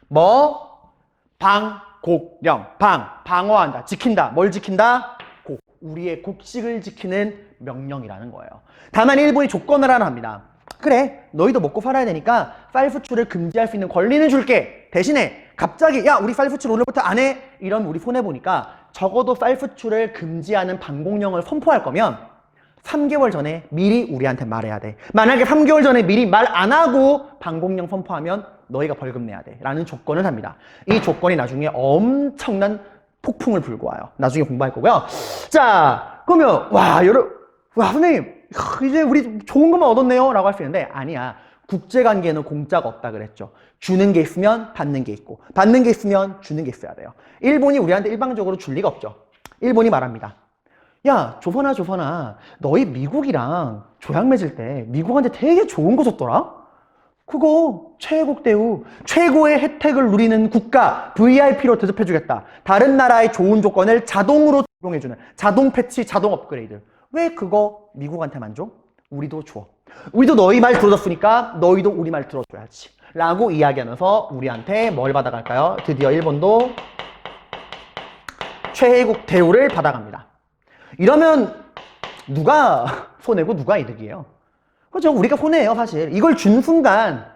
뭐? 방곡령. 방어한다. 지킨다. 뭘 지킨다? 우리의 곡식을 지키는 명령이라는 거예요. 다만 일본이 조건을 하나 합니다. 그래, 너희도 먹고 살아야 되니까 쌀 수출을 금지할 수 있는 권리는 줄게. 대신에 갑자기 야, 우리 쌀 수출 오늘부터 안 해. 이러면 우리 손해보니까 적어도 쌀 수출을 금지하는 방공령을 선포할 거면 3개월 전에 미리 우리한테 말해야 돼. 만약에 3개월 전에 미리 말 안 하고 방공령 선포하면 너희가 벌금 내야 돼. 라는 조건을 합니다. 이 조건이 나중에 엄청난 폭풍을 불고 와요. 나중에 공부할 거고요. 자, 그러면 선생님, 이제 우리 좋은 것만 얻었네요. 라고 할 수 있는데 아니야. 국제관계는 공짜가 없다 그랬죠. 주는 게 있으면 받는 게 있고 받는 게 있으면 주는 게 있어야 돼요. 일본이 우리한테 일방적으로 줄 리가 없죠. 일본이 말합니다. 야, 조선아, 너희 미국이랑 조약 맺을 때 미국한테 되게 좋은 거 줬더라? 그거 최애국 대우, 최고의 혜택을 누리는 국가 VIP로 대접해주겠다. 다른 나라의 좋은 조건을 자동으로 적용해주는 자동 패치, 자동 업그레이드. 왜 그거 미국한테만 줘? 우리도 줘. 우리도 너희 말 들어줬으니까 너희도 우리 말 들어줘야지. 라고 이야기하면서 우리한테 뭘 받아갈까요? 드디어 일본도 최애국 대우를 받아갑니다. 이러면 누가 손해고 누가 이득이에요? 그렇죠? 우리가 손해예요, 사실. 이걸 준 순간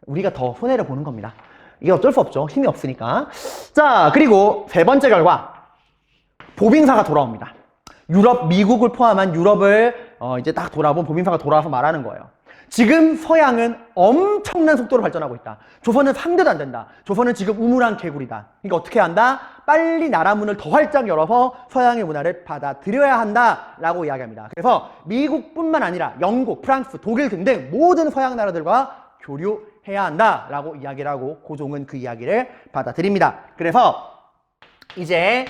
우리가 더 손해를 보는 겁니다. 이게 어쩔 수 없죠. 힘이 없으니까. 자, 그리고 세 번째 결과. 보빙사가 돌아옵니다. 유럽, 미국을 포함한 유럽을 이제 딱 돌아본 보빙사가 돌아와서 말하는 거예요. 지금 서양은 엄청난 속도로 발전하고 있다. 조선은 상대도 안 된다. 조선은 지금 우물안 개구리다. 그러니까 어떻게 한다? 빨리 나라 문을 더 활짝 열어서 서양의 문화를 받아들여야 한다라고 이야기합니다. 그래서 미국뿐만 아니라 영국, 프랑스, 독일 등등 모든 서양 나라들과 교류해야 한다라고 이야기를 하고 고종은 그 이야기를 받아들입니다. 그래서 이제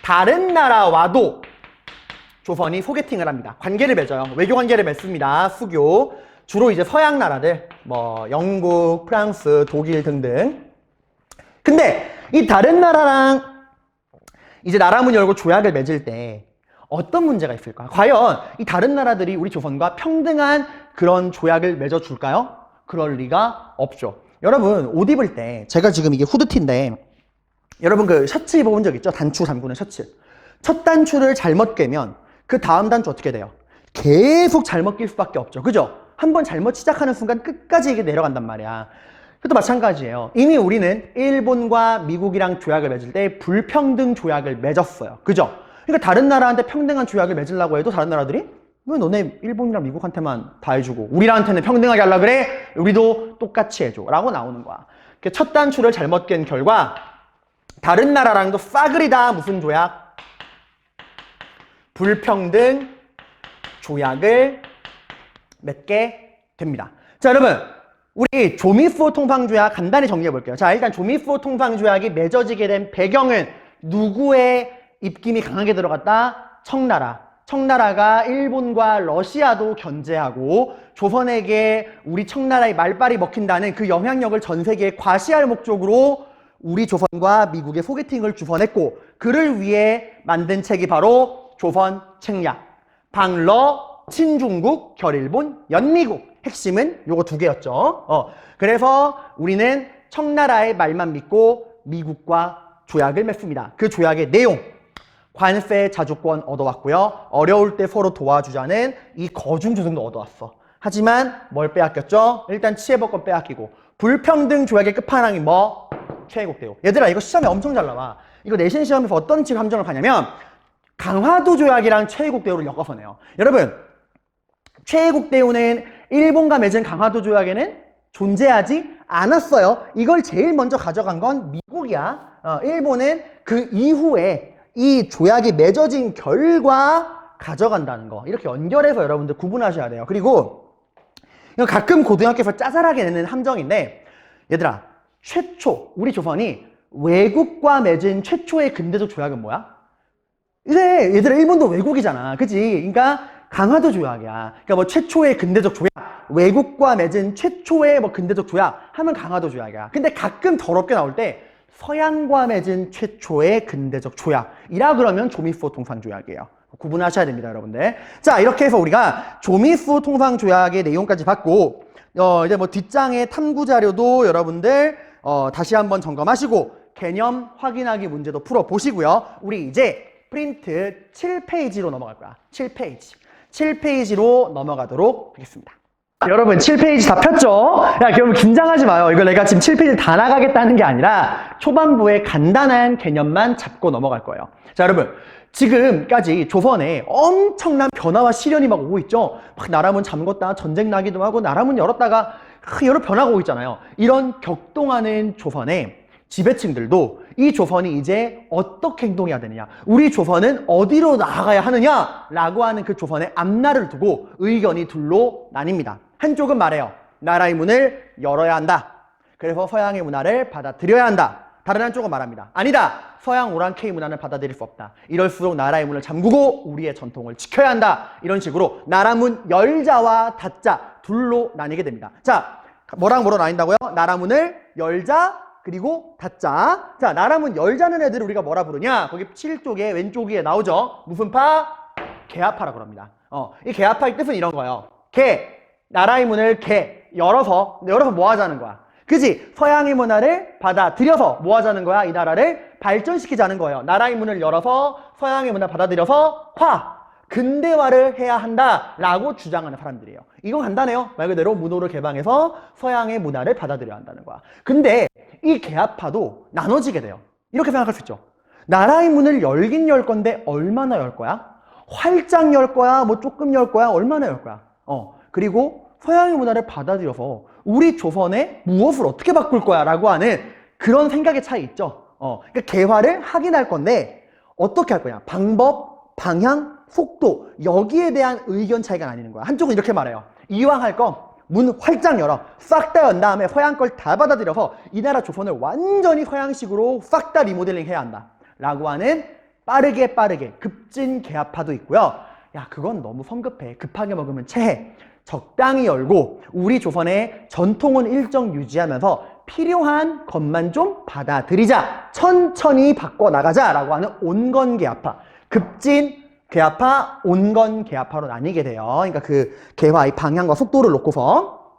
다른 나라와도 조선이 소개팅을 합니다. 관계를 맺어요. 외교 관계를 맺습니다. 수교. 주로 이제 서양 나라들, 뭐 영국, 프랑스, 독일 등등. 근데 이 다른 나라랑 이제 나라 문 열고 조약을 맺을 때 어떤 문제가 있을까? 과연 이 다른 나라들이 우리 조선과 평등한 그런 조약을 맺어줄까요? 그럴 리가 없죠. 여러분, 옷 입을 때 제가 지금 이게 후드티인데 여러분 그 셔츠 입어본 적 있죠? 단추 잠그는 셔츠. 첫 단추를 잘못 꿰면 그 다음 단추 어떻게 돼요? 계속 잘못 낄 수밖에 없죠. 그죠? 한번 잘못 시작하는 순간 끝까지 이게 내려간단 말이야. 그것도 마찬가지예요. 이미 우리는 일본과 미국이랑 조약을 맺을 때 불평등 조약을 맺었어요. 그죠? 그러니까 다른 나라한테 평등한 조약을 맺으려고 해도 다른 나라들이 왜 너네 일본이랑 미국한테만 다 해주고 우리한테는 평등하게 하려고 그래? 우리도 똑같이 해줘 라고 나오는 거야. 첫 단추를 잘못 깬 결과 다른 나라랑도 싸그리 다 무슨 조약? 불평등 조약을 맺게 됩니다. 자, 여러분 우리 조미수호 통상조약 간단히 정리해 볼게요. 자, 일단 조미수호 통상조약이 맺어지게 된 배경은 누구의 입김이 강하게 들어갔다? 청나라. 청나라가 일본과 러시아도 견제하고 조선에게 우리 청나라의 말빨이 먹힌다는 그 영향력을 전 세계에 과시할 목적으로 우리 조선과 미국의 소개팅을 주선했고 그를 위해 만든 책이 바로 조선 책략. 방러, 친중국, 결일본, 연미국. 핵심은 요거 두 개였죠. 그래서 우리는 청나라의 말만 믿고 미국과 조약을 맺습니다. 그 조약의 내용. 관세 자주권 얻어왔고요. 어려울 때 서로 도와주자는 이 거중조정도 얻어왔어. 하지만 뭘 빼앗겼죠? 일단 치해법권 빼앗기고 불평등 조약의 끝판왕이 뭐? 최애국대요. 얘들아 이거 시험에 엄청 잘 나와. 이거 내신 시험에서 어떤 식 함정을 가냐면 강화도 조약이랑 최애국대요를 엮어서 내요. 여러분 최애국대요는 일본과 맺은 강화도 조약에는 존재하지 않았어요. 이걸 제일 먼저 가져간 건 미국이야. 일본은 그 이후에 이 조약이 맺어진 결과 가져간다는 거. 이렇게 연결해서 여러분들 구분하셔야 돼요. 그리고 이거 가끔 고등학교에서 짜잘하게 내는 함정인데 얘들아 최초 우리 조선이 외국과 맺은 최초의 근대적 조약은 뭐야? 그래 얘들아 일본도 외국이잖아. 그치? 그러니까 강화도 조약이야. 그러니까 뭐 최초의 근대적 조약 외국과 맺은 최초의 뭐 근대적 조약 하면 강화도 조약이야. 근데 가끔 더럽게 나올 때 서양과 맺은 최초의 근대적 조약이라 그러면 조미수호 통상조약이에요. 구분하셔야 됩니다, 여러분들. 자, 이렇게 해서 우리가 조미수호 통상조약의 내용까지 봤고, 이제 뭐 뒷장의 탐구 자료도 여러분들 다시 한번 점검하시고 개념 확인하기 문제도 풀어보시고요. 우리 이제 프린트 7페이지로 넘어갈 거야. 7페이지. 7페이지로 넘어가도록 하겠습니다. 여러분 7페이지 다 폈죠? 야, 여러분 긴장하지 마요. 이거 내가 지금 7페이지 다 나가겠다는 게 아니라 초반부에 간단한 개념만 잡고 넘어갈 거예요. 자, 여러분 지금까지 조선에 엄청난 변화와 시련이 막 오고 있죠? 막 나라문 잠궜다가 전쟁 나기도 하고 나라문 열었다가 여러 변화가 오고 있잖아요. 이런 격동하는 조선에 지배층들도 이 조선이 이제 어떻게 행동해야 되느냐, 우리 조선은 어디로 나아가야 하느냐 라고 하는 그 조선의 앞날을 두고 의견이 둘로 나뉩니다. 한쪽은 말해요. 나라의 문을 열어야 한다. 그래서 서양의 문화를 받아들여야 한다. 다른 한쪽은 말합니다. 아니다. 서양 오랑캐의 문화는 받아들일 수 없다. 이럴수록 나라의 문을 잠그고 우리의 전통을 지켜야 한다. 이런 식으로 나라 문 열자와 닫자 둘로 나뉘게 됩니다. 자, 뭐랑 뭐로 나뉜다고요? 나라 문을 열자 그리고 닫자. 자, 나라문 열자는 애들을 우리가 뭐라 부르냐? 거기 7쪽에 왼쪽 위에 나오죠? 무슨 파? 개화파라고 합니다. 이 개화파의 뜻은 이런 거예요. 나라의 문을 열어서 뭐 하자는 거야? 그지? 서양의 문화를 받아들여서 뭐 하자는 거야? 이 나라를 발전시키자는 거예요. 나라의 문을 열어서 서양의 문화 받아들여서 근대화를 해야 한다라고 주장하는 사람들이에요. 이거 간단해요. 말 그대로 문호를 개방해서 서양의 문화를 받아들여야 한다는 거야. 근데 이 개화파도 나눠지게 돼요. 이렇게 생각할 수 있죠. 나라의 문을 열긴 열 건데 얼마나 열 거야? 활짝 열 거야? 뭐 조금 열 거야? 얼마나 열 거야? 그리고 서양의 문화를 받아들여서 우리 조선의 무엇을 어떻게 바꿀 거야? 라고 하는 그런 생각의 차이 있죠. 그러니까 개화를 하긴 할 건데 어떻게 할 거냐? 방법, 방향, 속도, 여기에 대한 의견 차이가 나뉘는 거야. 한쪽은 이렇게 말해요. 이왕 할 거 문 활짝 열어. 싹 다 연 다음에 서양 걸 다 받아들여서 이 나라 조선을 완전히 서양식으로 싹 다 리모델링 해야 한다 라고 하는 빠르게 급진 개화파도 있고요. 야, 그건 너무 성급해. 급하게 먹으면 체해. 적당히 열고 우리 조선의 전통은 일정 유지하면서 필요한 것만 좀 받아들이자. 천천히 바꿔나가자 라고 하는 온건 개화파. 급진 개화파, 온건 개화파로 나뉘게 돼요. 그러니까 그 개화의 방향과 속도를 놓고서.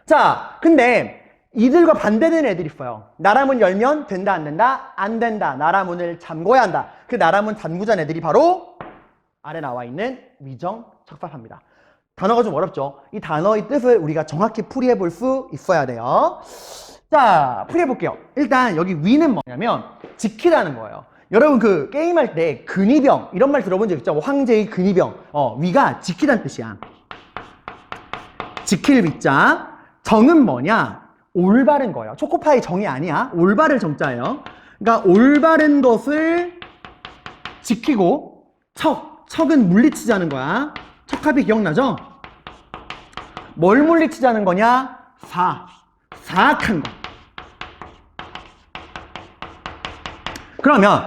자, 근데 이들과 반대되는 애들이 있어요. 나라문 열면 된다, 안 된다? 안 된다. 나라문을 잠궈야 한다. 그 나라문 잠그자는 애들이 바로 아래 나와 있는 위정 척사파입니다. 단어가 좀 어렵죠? 이 단어의 뜻을 우리가 정확히 풀이해 볼 수 있어야 돼요. 자, 풀이해 볼게요. 일단 여기 위는 뭐냐면 지키라는 거예요. 여러분 그 게임할 때 근위병 이런 말 들어본 적 있죠? 황제의 근위병. 위가 지키다는 뜻이야. 지킬 위자. 정은 뭐냐? 올바른 거예요. 초코파이 정이 아니야. 올바를 정자예요. 그러니까 올바른 것을 지키고 척은 물리치자는 거야. 척합이 기억나죠? 뭘 물리치자는 거냐? 사악한 거. 그러면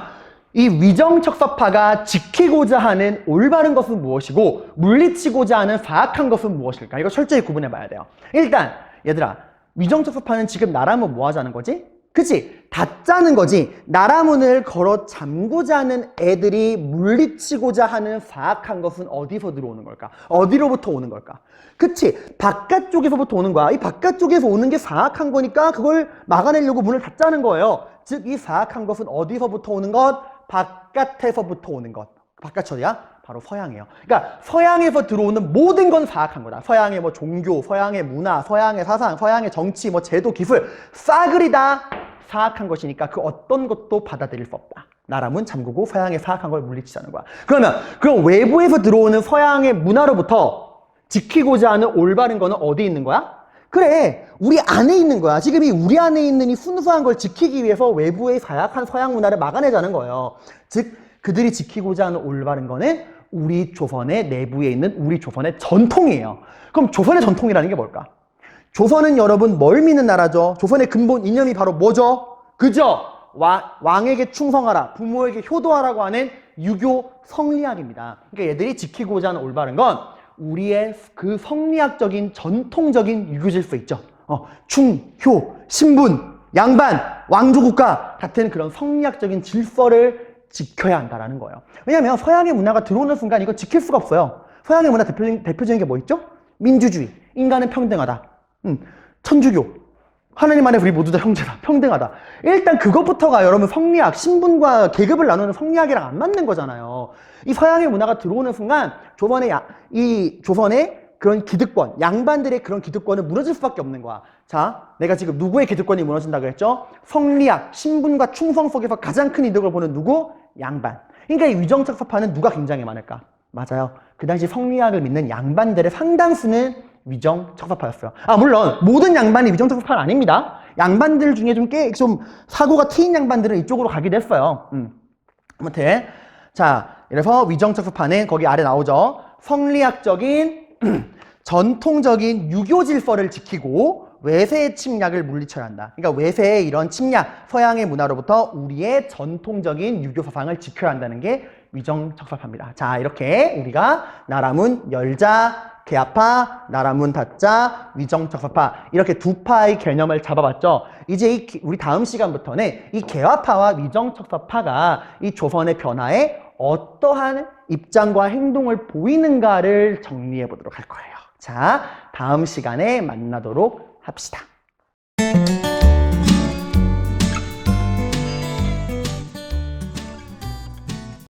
이 위정척서파가 지키고자 하는 올바른 것은 무엇이고 물리치고자 하는 사악한 것은 무엇일까? 이거 철저히 구분해 봐야 돼요. 일단 얘들아, 위정척서파는 지금 나라문 뭐 하자는 거지? 그치? 닫자는 거지. 나라문을 걸어 잠고자 하는 애들이 물리치고자 하는 사악한 것은 어디서 들어오는 걸까? 어디로부터 오는 걸까? 그치? 바깥쪽에서부터 오는 거야. 이 바깥쪽에서 오는 게 사악한 거니까 그걸 막아내려고 문을 닫자는 거예요. 즉, 이 사악한 것은 어디서부터 오는 것? 바깥에서부터 오는 것. 바깥처리야? 바로 서양이에요. 그러니까 서양에서 들어오는 모든 건 사악한 거다. 서양의 뭐 종교, 서양의 문화, 서양의 사상, 서양의 정치, 뭐 제도, 기술 싸그리 다 사악한 것이니까 그 어떤 것도 받아들일 수 없다. 나라문 잠그고 서양의 사악한 걸 물리치자는 거야. 그럼 외부에서 들어오는 서양의 문화로부터 지키고자 하는 올바른 거는 어디 있는 거야? 그래, 우리 안에 있는 거야. 지금 이 우리 안에 있는 이 순수한 걸 지키기 위해서 외부의 사악한 서양 문화를 막아내자는 거예요. 즉, 그들이 지키고자 하는 올바른 거는 우리 조선의 내부에 있는 우리 조선의 전통이에요. 그럼 조선의 전통이라는 게 뭘까? 조선은 여러분 뭘 믿는 나라죠? 조선의 근본 이념이 바로 뭐죠? 그죠? 왕에게 충성하라, 부모에게 효도하라고 하는 유교 성리학입니다. 그러니까 얘들이 지키고자 하는 올바른 건 우리의 그 성리학적인 전통적인 유교 질서 있죠. 충, 효, 신분, 양반, 왕조국가 같은 그런 성리학적인 질서를 지켜야 한다는 거예요. 왜냐하면 서양의 문화가 들어오는 순간 이거 지킬 수가 없어요. 서양의 문화 대표적인 게 뭐 있죠? 민주주의, 인간은 평등하다, 천주교, 하나님 안에 우리 모두 다 형제다, 평등하다. 일단 그것부터가 여러분 성리학, 신분과 계급을 나누는 성리학이랑 안 맞는 거잖아요. 이 서양의 문화가 들어오는 순간 조선의 그런 기득권, 양반들의 그런 기득권은 무너질 수밖에 없는 거야. 자, 내가 지금 누구의 기득권이 무너진다고 그랬죠? 성리학, 신분과 충성 속에서 가장 큰 이득을 보는 누구? 양반. 그러니까 이 위정척서파는 누가 굉장히 많을까? 맞아요. 그 당시 성리학을 믿는 양반들의 상당수는 위정척서파였어요. 물론 모든 양반이 위정척서파는 아닙니다. 양반들 중에 좀 사고가 트인 양반들은 이쪽으로 가기도 했어요. 아무튼 자, 그래서 위정척서파는 거기 아래 나오죠. 성리학적인 전통적인 유교 질서를 지키고 외세의 침략을 물리쳐야 한다. 그러니까 외세의 이런 침략, 서양의 문화로부터 우리의 전통적인 유교 사상을 지켜야 한다는 게 위정척서파입니다. 자, 이렇게 우리가 나라문 열자, 개화파, 나라문 닫자, 위정척서파 이렇게 두 파의 개념을 잡아봤죠. 이제 우리 다음 시간부터는 이 개화파와 위정척서파가 이 조선의 변화에 어떠한 입장과 행동을 보이는가를 정리해 보도록 할 거예요. 자, 다음 시간에 만나도록 합시다.